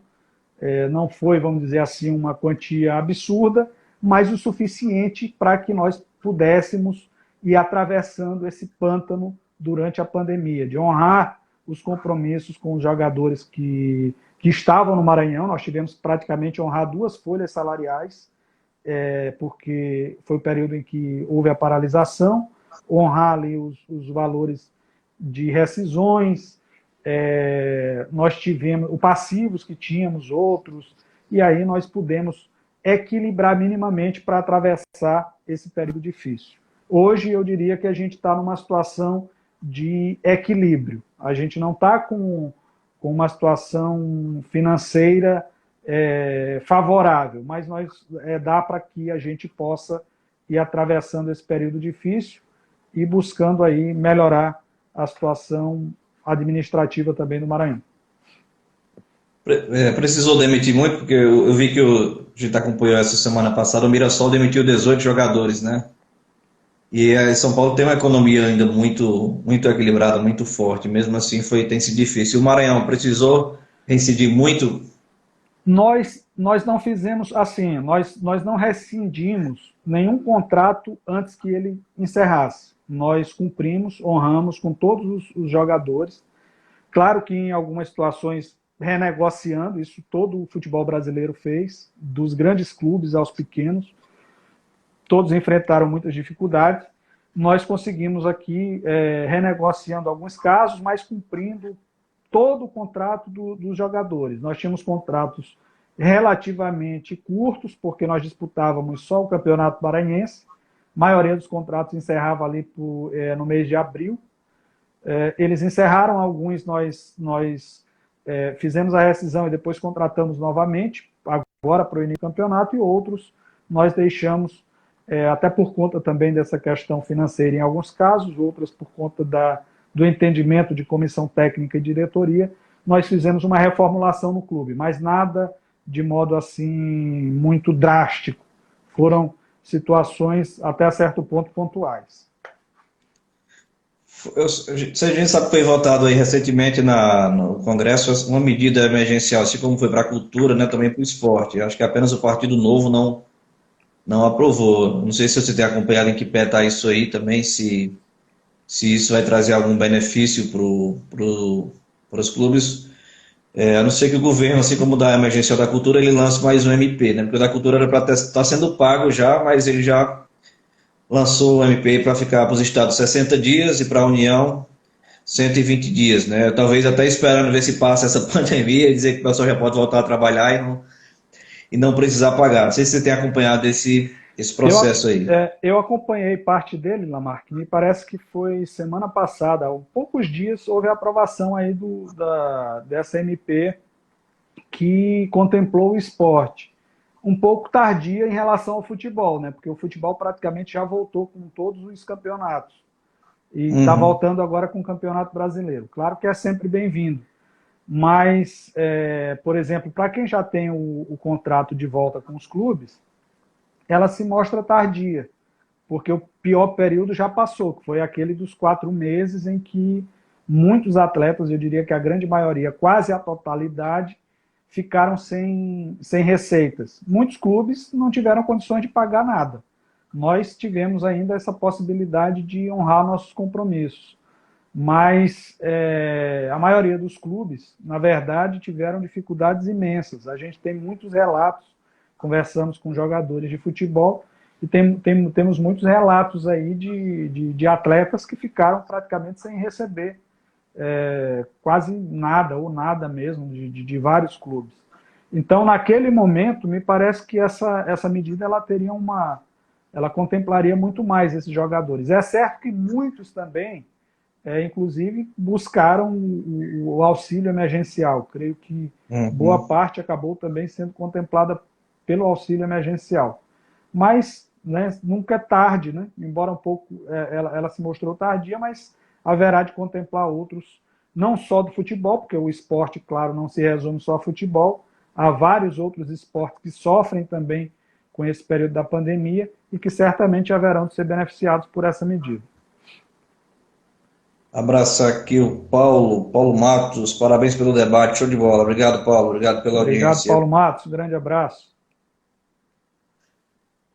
Não foi, vamos dizer assim, uma quantia absurda, mas o suficiente para que nós pudéssemos ir atravessando esse pântano durante a pandemia, de honrar os compromissos com os jogadores que estavam no Maranhão. Nós tivemos praticamente honrar 2 folhas salariais, porque foi o período em que houve a paralisação, honrar ali os valores de rescisões. Nós tivemos os passivos que tínhamos, outros, e aí nós pudemos equilibrar minimamente para atravessar esse período difícil. Hoje eu diria que a gente está numa situação de equilíbrio. A gente não está com uma situação financeira favorável, mas dá para que a gente possa ir atravessando esse período difícil e buscando aí melhorar a situação administrativa também do Maranhão. Precisou demitir muito, porque eu vi que a gente acompanhou essa semana passada, o Mirassol demitiu 18 jogadores, né? E São Paulo tem uma economia ainda muito equilibrada, muito forte. Mesmo assim, tem sido difícil. O Maranhão precisou reincidir muito. Nós não fizemos assim, nós não rescindimos nenhum contrato antes que ele encerrasse. Nós cumprimos, honramos com todos os jogadores. Claro que em algumas situações renegociando, isso todo o futebol brasileiro fez, dos grandes clubes aos pequenos, todos enfrentaram muitas dificuldades. Nós conseguimos aqui, renegociando alguns casos, mas cumprindo todo o contrato dos jogadores. Nós tínhamos contratos relativamente curtos, porque nós disputávamos só o Campeonato Maranhense. A maioria dos contratos encerrava ali no mês de abril. Eles encerraram alguns, nós fizemos a rescisão e depois contratamos novamente, agora para o início do campeonato, e outros nós deixamos, até por conta também dessa questão financeira em alguns casos, outras por conta do entendimento de comissão técnica e diretoria, nós fizemos uma reformulação no clube, mas nada de modo assim muito drástico. Foram situações até certo ponto pontuais. A gente sabe que foi votado aí recentemente no Congresso uma medida emergencial, assim como foi para a cultura, né, também para o esporte. Acho que apenas o Partido Novo não aprovou. Não sei se você tem acompanhado em que pé está isso aí também, se isso vai trazer algum benefício para os clubes. A não ser que o governo, assim como o da emergencial da cultura, ele lance mais um MP, né? Porque o da cultura era para estar sendo pago já, mas ele já lançou o MP para ficar para os estados 60 dias e para a União 120 dias, né? Talvez até esperando ver se passa essa pandemia e dizer que o pessoal já pode voltar a trabalhar e não precisar pagar. Não sei se você tem acompanhado esse processo aí. Eu acompanhei parte dele, Lamarck. Me parece que foi semana passada, há poucos dias, houve a aprovação aí dessa MP que contemplou o esporte. Um pouco tardia em relação ao futebol, né? Porque o futebol praticamente já voltou com todos os campeonatos. E está voltando agora com o Campeonato Brasileiro. Claro que é sempre bem-vindo. Mas, por exemplo, para quem já tem o contrato de volta com os clubes, ela se mostra tardia, porque o pior período já passou, que foi aquele dos 4 meses em que muitos atletas, eu diria que a grande maioria, quase a totalidade, ficaram sem receitas. Muitos clubes não tiveram condições de pagar nada. Nós tivemos ainda essa possibilidade de honrar nossos compromissos. Mas a maioria dos clubes, na verdade, tiveram dificuldades imensas. A gente tem muitos relatos, conversamos com jogadores de futebol, e temos muitos relatos aí de atletas que ficaram praticamente sem receber quase nada, ou nada mesmo, de vários clubes. Então, naquele momento, me parece que essa medida ela contemplaria muito mais esses jogadores. É certo que muitos também, inclusive, buscaram o auxílio emergencial. Creio que boa parte acabou também sendo contemplada pelo auxílio emergencial. Mas, né, nunca é tarde, né? Embora um pouco ela se mostrou tardia, mas haverá de contemplar outros, não só do futebol, porque o esporte, claro, não se resume só a futebol, há vários outros esportes que sofrem também com esse período da pandemia e que certamente haverão de ser beneficiados por essa medida. Abraçar aqui o Paulo Matos, parabéns pelo debate, show de bola. Obrigado, Paulo, obrigado pela Obrigado, audiência. Paulo Matos, grande abraço.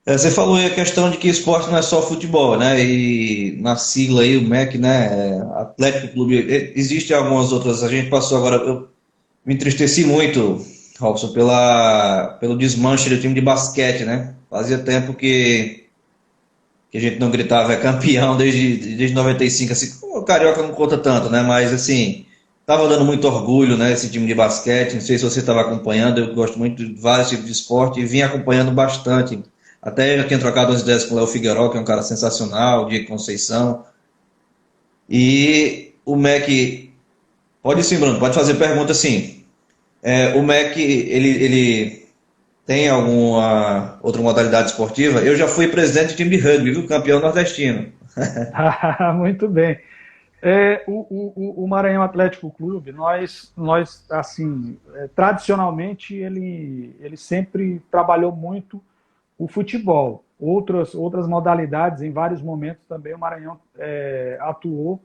Você falou aí a questão de que esporte não é só futebol, né? E na sigla aí, o MEC, né? Atlético Clube. Existem algumas outras. A gente passou agora. Eu me entristeci muito, Robson, pelo desmanche do time de basquete, né? Fazia tempo que a gente não gritava é campeão desde 95. Assim, o Carioca não conta tanto, né? Mas assim, tava dando muito orgulho, né? Esse time de basquete. Não sei se você estava acompanhando. Eu gosto muito de vários tipos de esporte e vim acompanhando bastante. Até já tinha trocado umas ideias com o Léo Figueiró, que é um cara sensacional, o Diego Conceição. E o MEC, pode sim, Bruno, pode fazer pergunta sim. O MEC, ele tem alguma outra modalidade esportiva? Eu já fui presidente de time de rugby, viu? Campeão nordestino. Muito bem. O Maranhão Atlético Clube, nós assim, tradicionalmente, ele sempre trabalhou muito o futebol. Outras modalidades, em vários momentos também o Maranhão atuou,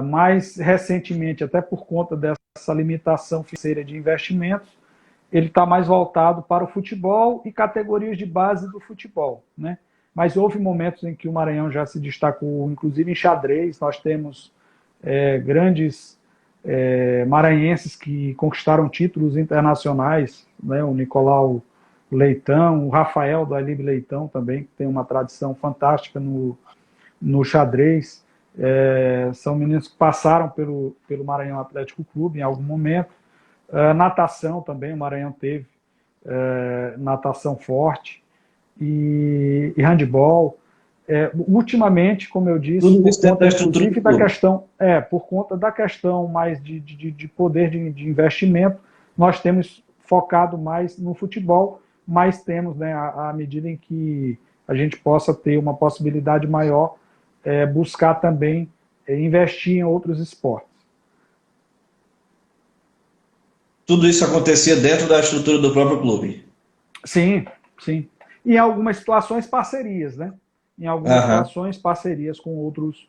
mais recentemente, até por conta dessa limitação financeira de investimentos, ele está mais voltado para o futebol e categorias de base do futebol, né? Mas houve momentos em que o Maranhão já se destacou, inclusive em xadrez. Nós temos grandes maranhenses que conquistaram títulos internacionais, né? O Nicolau Leitão, o Rafael do Alibe Leitão também, que tem uma tradição fantástica no xadrez. São meninos que passaram pelo Maranhão Atlético Clube em algum momento. Natação também, o Maranhão teve natação forte, e handebol. Ultimamente, como eu disse, Tudo por isso dentro conta da estrutura inclusive do da clube. questão, por conta da questão mais de poder de investimento, nós temos focado mais no futebol, mas temos, né, à medida em que a gente possa ter uma possibilidade maior, buscar também investir em outros esportes. Tudo isso acontecia dentro da estrutura do próprio clube. Sim, sim. Em algumas situações, parcerias, né? Em algumas Aham. situações, parcerias com outros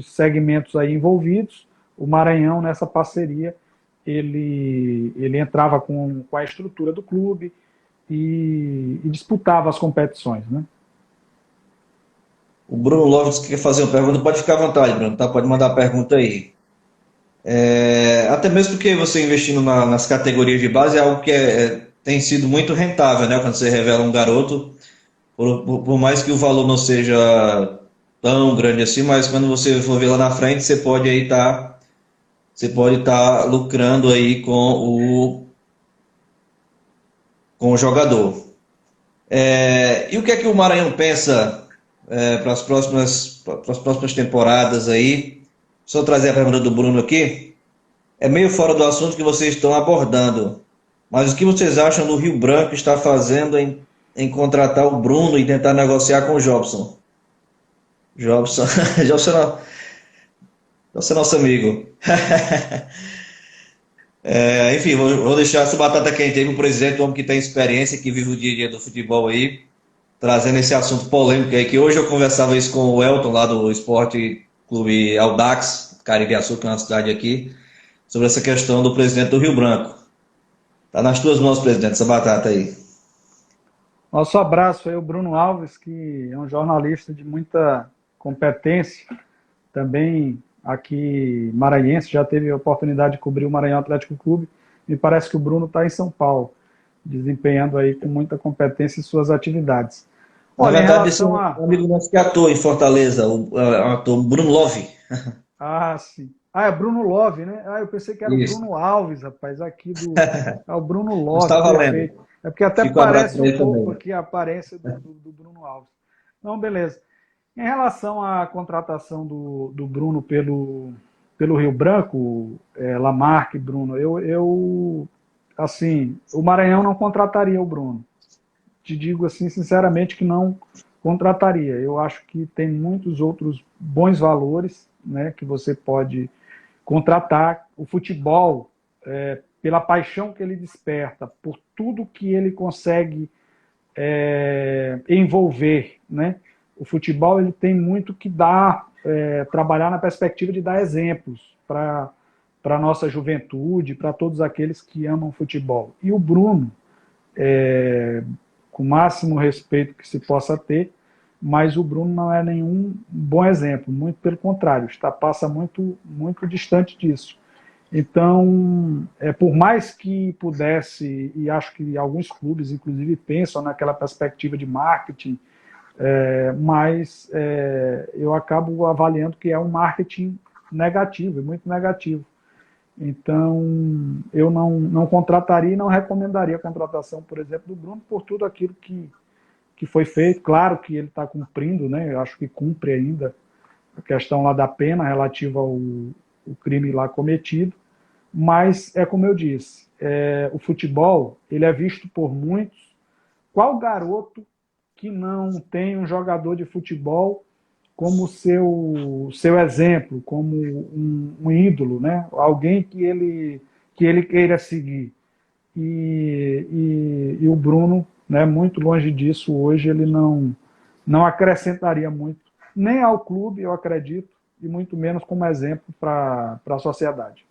segmentos aí envolvidos. O Maranhão, nessa parceria, ele entrava com a estrutura do clube e disputava as competições, né? O Bruno Lopes quer fazer uma pergunta, pode ficar à vontade, Bruno, tá? Pode mandar a pergunta aí. Até mesmo porque você investindo nas categorias de base é algo que tem sido muito rentável, né? Quando você revela um garoto, por mais que o valor não seja tão grande assim, mas quando você for ver lá na frente, você pode estar lucrando aí com o jogador. E o que é que o Maranhão pensa para as próximas temporadas aí? Só trazer a pergunta do Bruno aqui. É meio fora do assunto que vocês estão abordando, mas o que vocês acham do Rio Branco está fazendo em contratar o Bruno e tentar negociar com o Jobson? Jobson, Jobson é nosso amigo. Enfim, vou deixar essa batata quente aí pro presidente, o homem que tem experiência, que vive o dia a dia do futebol aí, trazendo esse assunto polêmico aí, que hoje eu conversava isso com o Elton, lá do Esporte Clube Audax, Caribiaçu, que é uma cidade aqui, sobre essa questão do presidente do Rio Branco. Tá nas tuas mãos, presidente, essa batata aí. Nosso abraço aí, o Bruno Alves, que é um jornalista de muita competência, também aqui maranhense, já teve a oportunidade de cobrir o Maranhão Atlético Clube. Me parece que o Bruno está em São Paulo, desempenhando aí com muita competência suas atividades. Na Olha, em verdade, esse é relação um a... amigo nosso que atua em Fortaleza, o ator Bruno Love. Ah, sim. Ah, é Bruno Love, né? Ah, eu pensei que era o Isso. Bruno Alves, rapaz, aqui do... É o Bruno Não Love, está valendo. perfeito. É porque até Fica o abraço parece para um ele pouco também. aqui a aparência do Bruno Alves. Não, beleza. Em relação à contratação do Bruno pelo Rio Branco, Lamarque, Bruno, assim, o Maranhão não contrataria o Bruno. Te digo assim, sinceramente, que não contrataria. Eu acho que tem muitos outros bons valores, né, que você pode contratar. O futebol, pela paixão que ele desperta, por tudo que ele consegue envolver, né? O futebol ele tem muito que dar, trabalhar na perspectiva de dar exemplos para a nossa juventude, para todos aqueles que amam futebol. E o Bruno, com o máximo respeito que se possa ter, mas o Bruno não é nenhum bom exemplo, muito pelo contrário, passa muito, muito distante disso. Então, por mais que pudesse, e acho que alguns clubes, inclusive, pensam naquela perspectiva de marketing, mas eu acabo avaliando que é um marketing negativo, muito negativo. Então, eu não contrataria e não recomendaria a contratação, por exemplo, do Bruno, por tudo aquilo que foi feito. Claro que ele está cumprindo, né? Eu acho que cumpre ainda a questão lá da pena relativa ao crime lá cometido, mas é como eu disse, o futebol ele é visto por muitos. Qual garoto que não tem um jogador de futebol como seu exemplo, como um ídolo, né? Alguém que ele queira seguir? E o Bruno né? Muito longe disso, hoje ele não acrescentaria muito, nem ao clube, eu acredito, e muito menos como exemplo para a sociedade.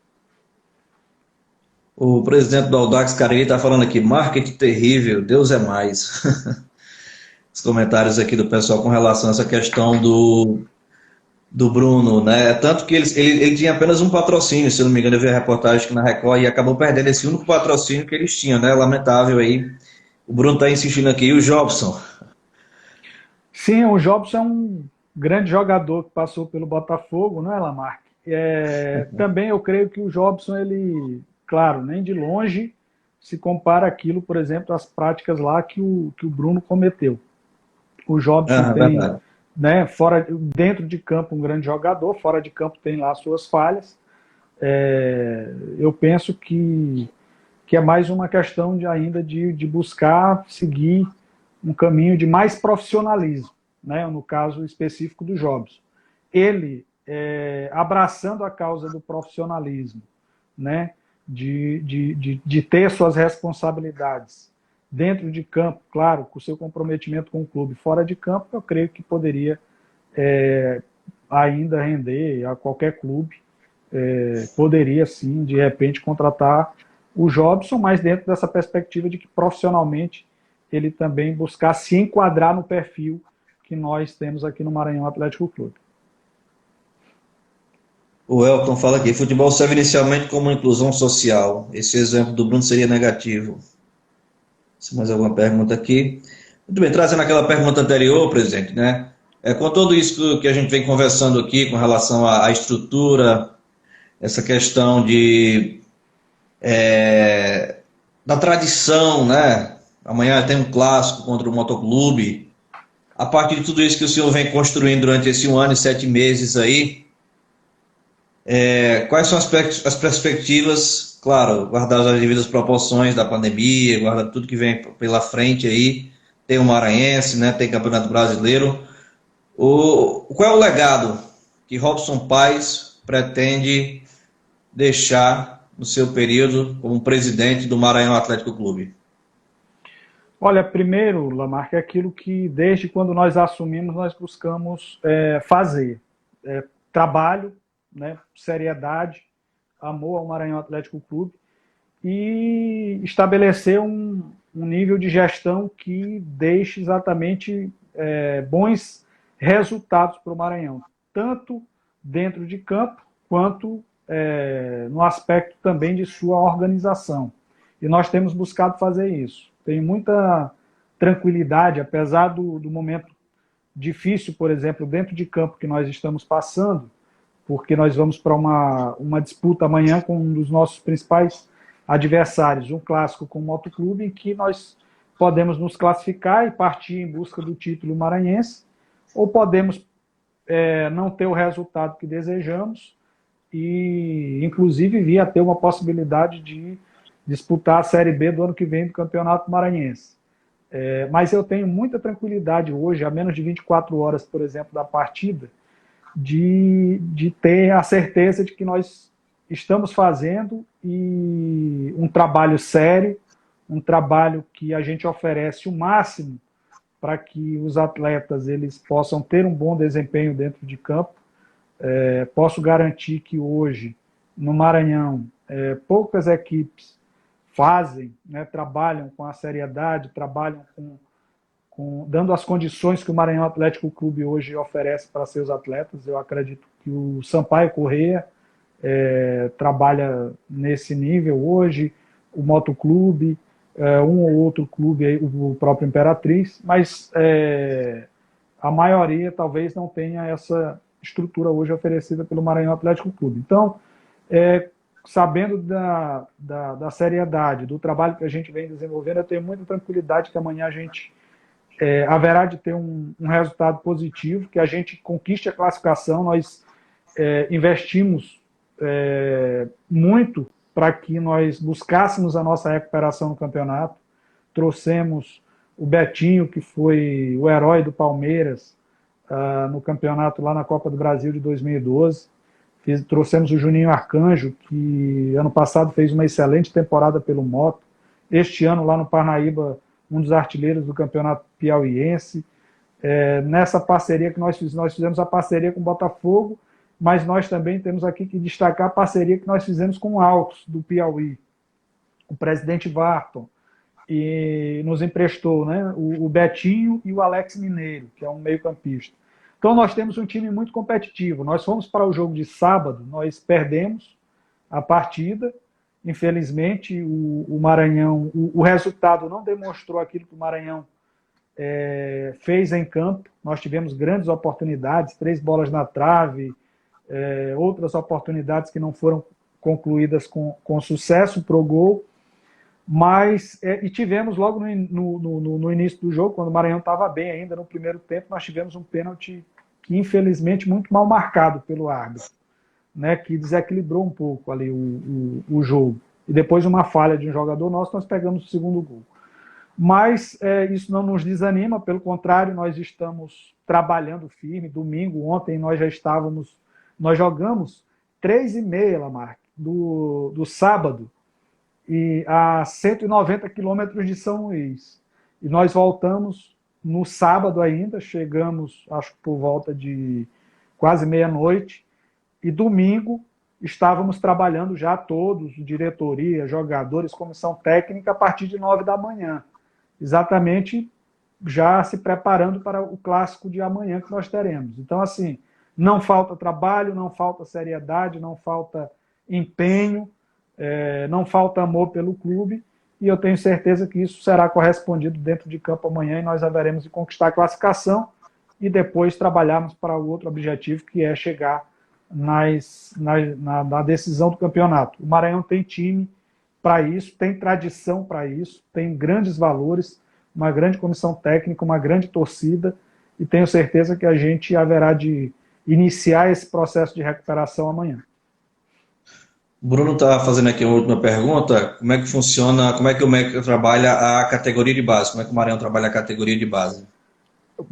O presidente do Audax Cariri está falando aqui, marketing terrível, Deus é mais. Os comentários aqui do pessoal com relação a essa questão do Bruno, né? Tanto que ele tinha apenas um patrocínio, se eu não me engano, eu vi a reportagem aqui na Record e acabou perdendo esse único patrocínio que eles tinham, né? Lamentável aí. O Bruno está insistindo aqui, e o Jobson? Sim, o Jobson é um grande jogador que passou pelo Botafogo, não é, Lamarck? Também eu creio que o Jobson, ele, claro, nem de longe se compara aquilo, por exemplo, às práticas lá que o Bruno cometeu. O Jobson Ah, tem, verdade. né, dentro de campo um grande jogador, fora de campo tem lá suas falhas. Eu penso que é mais uma questão ainda de buscar seguir um caminho de mais profissionalismo, né, no caso específico do Jobson. Ele, abraçando a causa do profissionalismo, né, de ter suas responsabilidades dentro de campo, claro, com o seu comprometimento com o clube, fora de campo, eu creio que poderia ainda render a qualquer clube, poderia sim, de repente, contratar o Jobson, mas dentro dessa perspectiva de que profissionalmente ele também buscar se enquadrar no perfil que nós temos aqui no Maranhão Atlético Clube. O Elton fala aqui, futebol serve inicialmente como inclusão social. Esse exemplo do Bruno seria negativo. Se mais alguma pergunta aqui. Muito bem, trazendo aquela pergunta anterior, presidente, né? Com tudo isso que a gente vem conversando aqui com relação à estrutura, essa questão da tradição, né? Amanhã tem um clássico contra o Motoclube. A partir de tudo isso que o senhor vem construindo durante esse 1 ano e 7 meses aí, quais são as perspectivas, claro, guardadas as devidas proporções da pandemia, guardar tudo que vem pela frente aí, tem o Maranhense, né, tem Campeonato Brasileiro. Qual é o legado que Robson Paes pretende deixar no seu período como presidente do Maranhão Atlético Clube? Olha, primeiro, Lamarck, é aquilo que desde quando nós assumimos nós buscamos fazer. Trabalho, né, seriedade, amor ao Maranhão Atlético Clube e estabelecer um nível de gestão que deixe exatamente bons resultados para o Maranhão, tanto dentro de campo quanto no aspecto também de sua organização. E nós temos buscado fazer isso. Tem muita tranquilidade, apesar do momento difícil, por exemplo, dentro de campo que nós estamos passando, porque nós vamos para uma disputa amanhã com um dos nossos principais adversários, um clássico com o Motoclube, em que nós podemos nos classificar e partir em busca do título maranhense, ou podemos não ter o resultado que desejamos e, inclusive, vir a ter uma possibilidade de disputar a Série B do ano que vem do Campeonato Maranhense. Mas eu tenho muita tranquilidade hoje, a menos de 24 horas, por exemplo, da partida, de ter a certeza de que nós estamos fazendo e um trabalho sério, um trabalho que a gente oferece o máximo para que os atletas eles possam ter um bom desempenho dentro de campo. Posso garantir que hoje, no Maranhão, poucas equipes fazem, né, trabalham com a seriedade, trabalham dando as condições que o Maranhão Atlético Clube hoje oferece para seus atletas. Eu acredito que o Sampaio Corrêa trabalha nesse nível hoje, o Motoclube, um ou outro clube, o próprio Imperatriz, mas a maioria talvez não tenha essa estrutura hoje oferecida pelo Maranhão Atlético Clube. Então, sabendo da seriedade, do trabalho que a gente vem desenvolvendo, eu tenho muita tranquilidade que amanhã a gente haverá de ter um resultado positivo, que a gente conquiste a classificação. Nós investimos muito para que nós buscássemos a nossa recuperação no campeonato. Trouxemos o Betinho, que foi o herói do Palmeiras no campeonato lá na Copa do Brasil de 2012. Trouxemos o Juninho Arcanjo, que ano passado fez uma excelente temporada pelo Moto. Este ano, lá no Parnaíba, um dos artilheiros do Campeonato Piauiense. Nessa parceria que nós fizemos a parceria com o Botafogo, mas nós também temos aqui que destacar a parceria que nós fizemos com o Altos, do Piauí. O presidente Varton e nos emprestou, né, o Betinho e o Alex Mineiro, que é um meio-campista. Então nós temos um time muito competitivo. Nós fomos para o jogo de sábado, nós perdemos a partida. Infelizmente, o Maranhão, o resultado não demonstrou aquilo que o Maranhão fez em campo. Nós tivemos grandes oportunidades, 3 bolas na trave, outras oportunidades que não foram concluídas com sucesso para o gol. Mas, e tivemos logo no início do jogo, quando o Maranhão estava bem ainda no primeiro tempo, nós tivemos um pênalti que, infelizmente, muito mal marcado pelo árbitro, né, que desequilibrou um pouco ali o jogo. E depois uma falha de um jogador nosso, nós pegamos o segundo gol. Mas isso não nos desanima, pelo contrário, nós estamos trabalhando firme. Domingo, ontem, nós jogamos 3h30, Lamarck, do sábado, e a 190 quilômetros de São Luís. E nós voltamos no sábado ainda, chegamos, acho que por volta de quase meia-noite, e domingo estávamos trabalhando já todos, diretoria, jogadores, comissão técnica, a partir de 9 da manhã. Exatamente já se preparando para o clássico de amanhã que nós teremos. Então, assim, não falta trabalho, não falta seriedade, não falta empenho, não falta amor pelo clube, e eu tenho certeza que isso será correspondido dentro de campo amanhã, e nós haveremos de conquistar a classificação e depois trabalharmos para o outro objetivo, que é chegar na decisão do campeonato. O Maranhão tem time para isso, tem tradição para isso, tem grandes valores, uma grande comissão técnica, uma grande torcida, e tenho certeza que a gente haverá de iniciar esse processo de recuperação amanhã. O Bruno está fazendo aqui uma última pergunta. Como é que funciona, como é que o MEC trabalha a categoria de base? Como é que o Maranhão trabalha a categoria de base?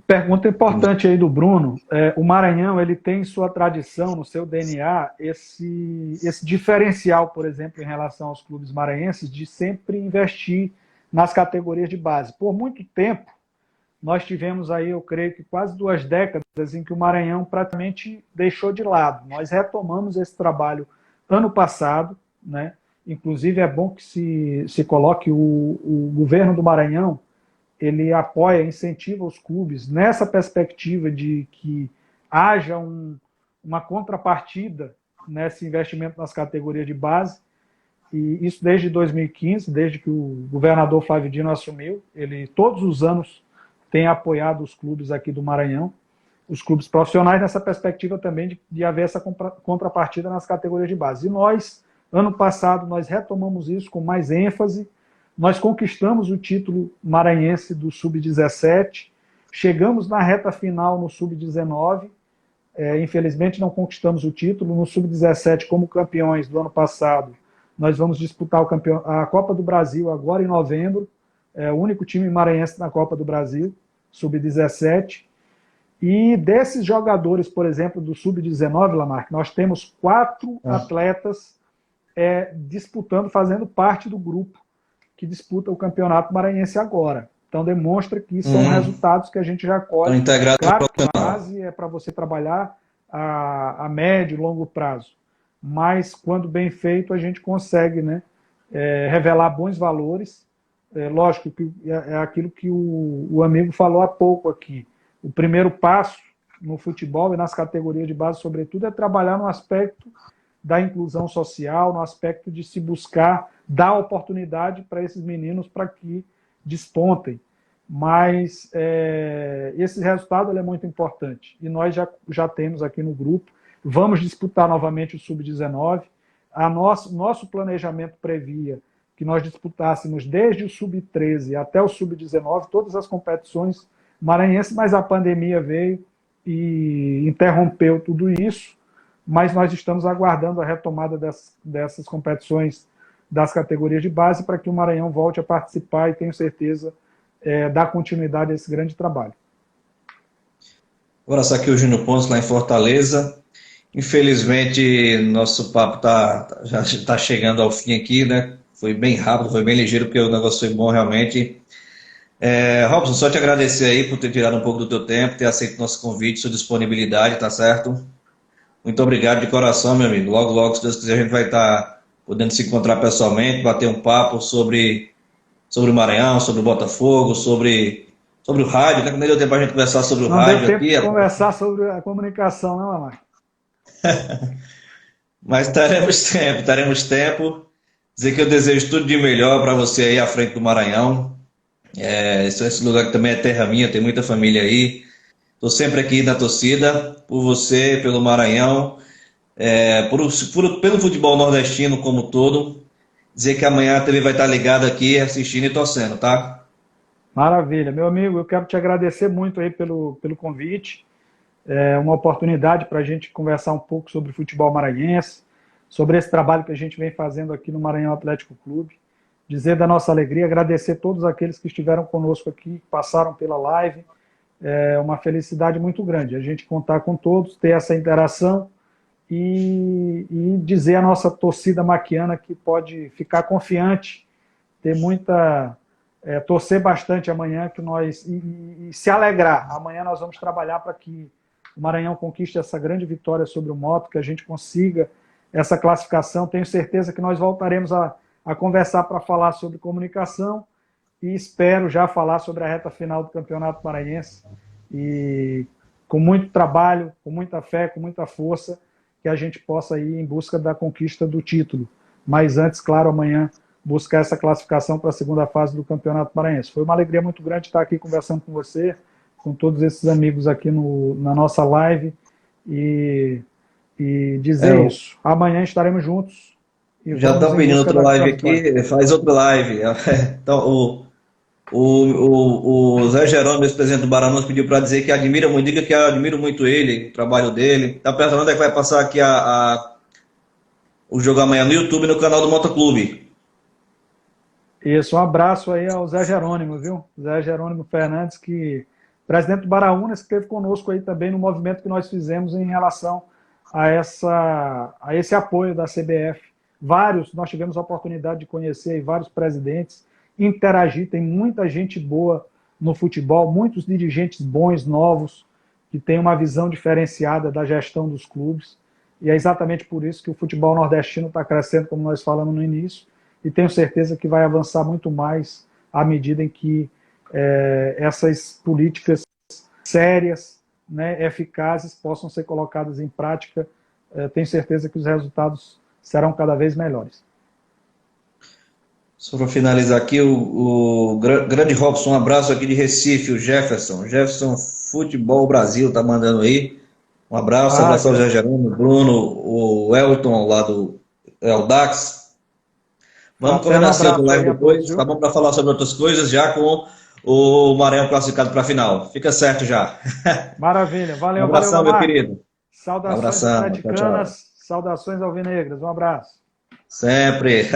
Pergunta importante aí do Bruno. O Maranhão, ele tem em sua tradição, no seu DNA, esse diferencial, por exemplo, em relação aos clubes maranhenses, de sempre investir nas categorias de base. Por muito tempo, nós tivemos aí, eu creio que quase 2 décadas em que o Maranhão praticamente deixou de lado. Nós retomamos esse trabalho ano passado, né? Inclusive é bom que se coloque o governo do Maranhão, ele apoia, incentiva os clubes nessa perspectiva de que haja uma contrapartida nesse investimento nas categorias de base, e isso desde 2015, desde que o governador Flávio Dino assumiu. Ele todos os anos tem apoiado os clubes aqui do Maranhão, os clubes profissionais, nessa perspectiva também de haver essa contrapartida nas categorias de base. E nós, ano passado, nós retomamos isso com mais ênfase. Nós conquistamos o título maranhense do Sub-17, chegamos na reta final no Sub-19, infelizmente não conquistamos o título. No Sub-17, como campeões do ano passado, nós vamos disputar a Copa do Brasil agora em novembro, o único time maranhense na Copa do Brasil, Sub-17. E desses jogadores, por exemplo, do Sub-19, Lamarck, nós temos 4 atletas disputando, fazendo parte do grupo que disputa o Campeonato Maranhense agora. Então demonstra que são resultados que a gente já colhe. Claro que a base é para você trabalhar a médio e longo prazo, mas quando bem feito a gente consegue, né, revelar bons valores. Lógico que é aquilo que o amigo falou há pouco aqui. O primeiro passo no futebol e nas categorias de base, sobretudo, é trabalhar no aspecto da inclusão social, no aspecto de se buscar dar oportunidade para esses meninos para que despontem. Mas esse resultado é muito importante. E nós já temos aqui no grupo. Vamos disputar novamente o Sub-19. Nosso planejamento previa que nós disputássemos desde o Sub-13 até o Sub-19, todas as competições maranhenses, mas a pandemia veio e interrompeu tudo isso. Mas nós estamos aguardando a retomada dessas competições das categorias de base para que o Maranhão volte a participar e tenho certeza dar continuidade a esse grande trabalho. Agora, aqui o Júnior Pontes, lá em Fortaleza. Infelizmente, nosso papo já está chegando ao fim aqui, né? Foi bem rápido, foi bem ligeiro, porque o negócio foi bom realmente. Robson, só te agradecer aí por ter tirado um pouco do teu tempo, ter aceito nosso convite, sua disponibilidade, tá certo? Muito obrigado de coração, meu amigo. Logo, logo, se Deus quiser, a gente vai estar podendo se encontrar pessoalmente, bater um papo sobre o Maranhão, sobre o Botafogo, sobre o rádio, né? Que nem deu tempo pra gente conversar sobre o Não deu rádio tempo aqui, de rapaz. conversar sobre a comunicação, não, Amar? Mas teremos tempo. Dizer que eu desejo tudo de melhor para você aí à frente do Maranhão. Esse lugar que também é terra minha, tem muita família aí. Estou sempre aqui na torcida, por você, pelo Maranhão, pelo futebol nordestino como um todo. Dizer que amanhã a TV vai estar ligada aqui, assistindo e torcendo, tá? Maravilha. Meu amigo, eu quero te agradecer muito aí pelo convite. É uma oportunidade para a gente conversar um pouco sobre futebol maranhense, sobre esse trabalho que a gente vem fazendo aqui no Maranhão Atlético Clube. Dizer da nossa alegria, agradecer a todos aqueles que estiveram conosco aqui, que passaram pela live. É uma felicidade muito grande a gente contar com todos, ter essa interação e dizer à nossa torcida maquiana que pode ficar confiante, ter muita torcer bastante amanhã que nós e se alegrar. Amanhã nós vamos trabalhar para que o Maranhão conquiste essa grande vitória sobre o Moto, que a gente consiga essa classificação. Tenho certeza que nós voltaremos a conversar para falar sobre comunicação e espero já falar sobre a reta final do Campeonato Maranhense e com muito trabalho, com muita fé, com muita força, que a gente possa ir em busca da conquista do título. Mas antes, claro, amanhã buscar essa classificação para a segunda fase do Campeonato Maranhense. Foi uma alegria muito grande estar aqui conversando com você, com todos esses amigos aqui na nossa live e dizer Eu isso. Amanhã estaremos juntos e já vamos estão em pedindo busca outra da live vitória. aqui, faz outra live. Então, o Zé Jerônimo, esse presidente do Baranos, pediu para dizer que admira muito, diga que eu admiro muito ele, o trabalho dele. Tá perguntando onde é que vai passar aqui o jogo amanhã no YouTube, no canal do Motoclube. Isso, um abraço aí ao Zé Jerônimo, viu? Zé Jerônimo Fernandes, que presidente do Baraúnas, que esteve conosco aí também no movimento que nós fizemos em relação a esse apoio da CBF. Nós tivemos a oportunidade de conhecer aí vários presidentes, interagir, tem muita gente boa no futebol, muitos dirigentes bons, novos, que têm uma visão diferenciada da gestão dos clubes, e é exatamente por isso que o futebol nordestino está crescendo, como nós falamos no início, e tenho certeza que vai avançar muito mais à medida em que essas políticas sérias, né, eficazes, possam ser colocadas em prática. Tenho certeza que os resultados serão cada vez melhores. Só para finalizar aqui, o grande Robson, um abraço aqui de Recife, o Jefferson. Jefferson Futebol Brasil tá mandando aí. Um abraço, Ah, abraço ao Zé Jerônimo, o Bruno, o Elton lá do Eldax. Vamos fraterno combinar essa outra abraço live aí a todos, depois, tá viu? bom? Para falar sobre outras coisas, já com o Maranhão classificado para a final. Fica certo já. Maravilha. Um Valeu, valeu, abração, meu Leomar. querido. Um Saudações abração. Tchau, tchau. atleticanas, saudações alvinegras. Um abraço. Sempre.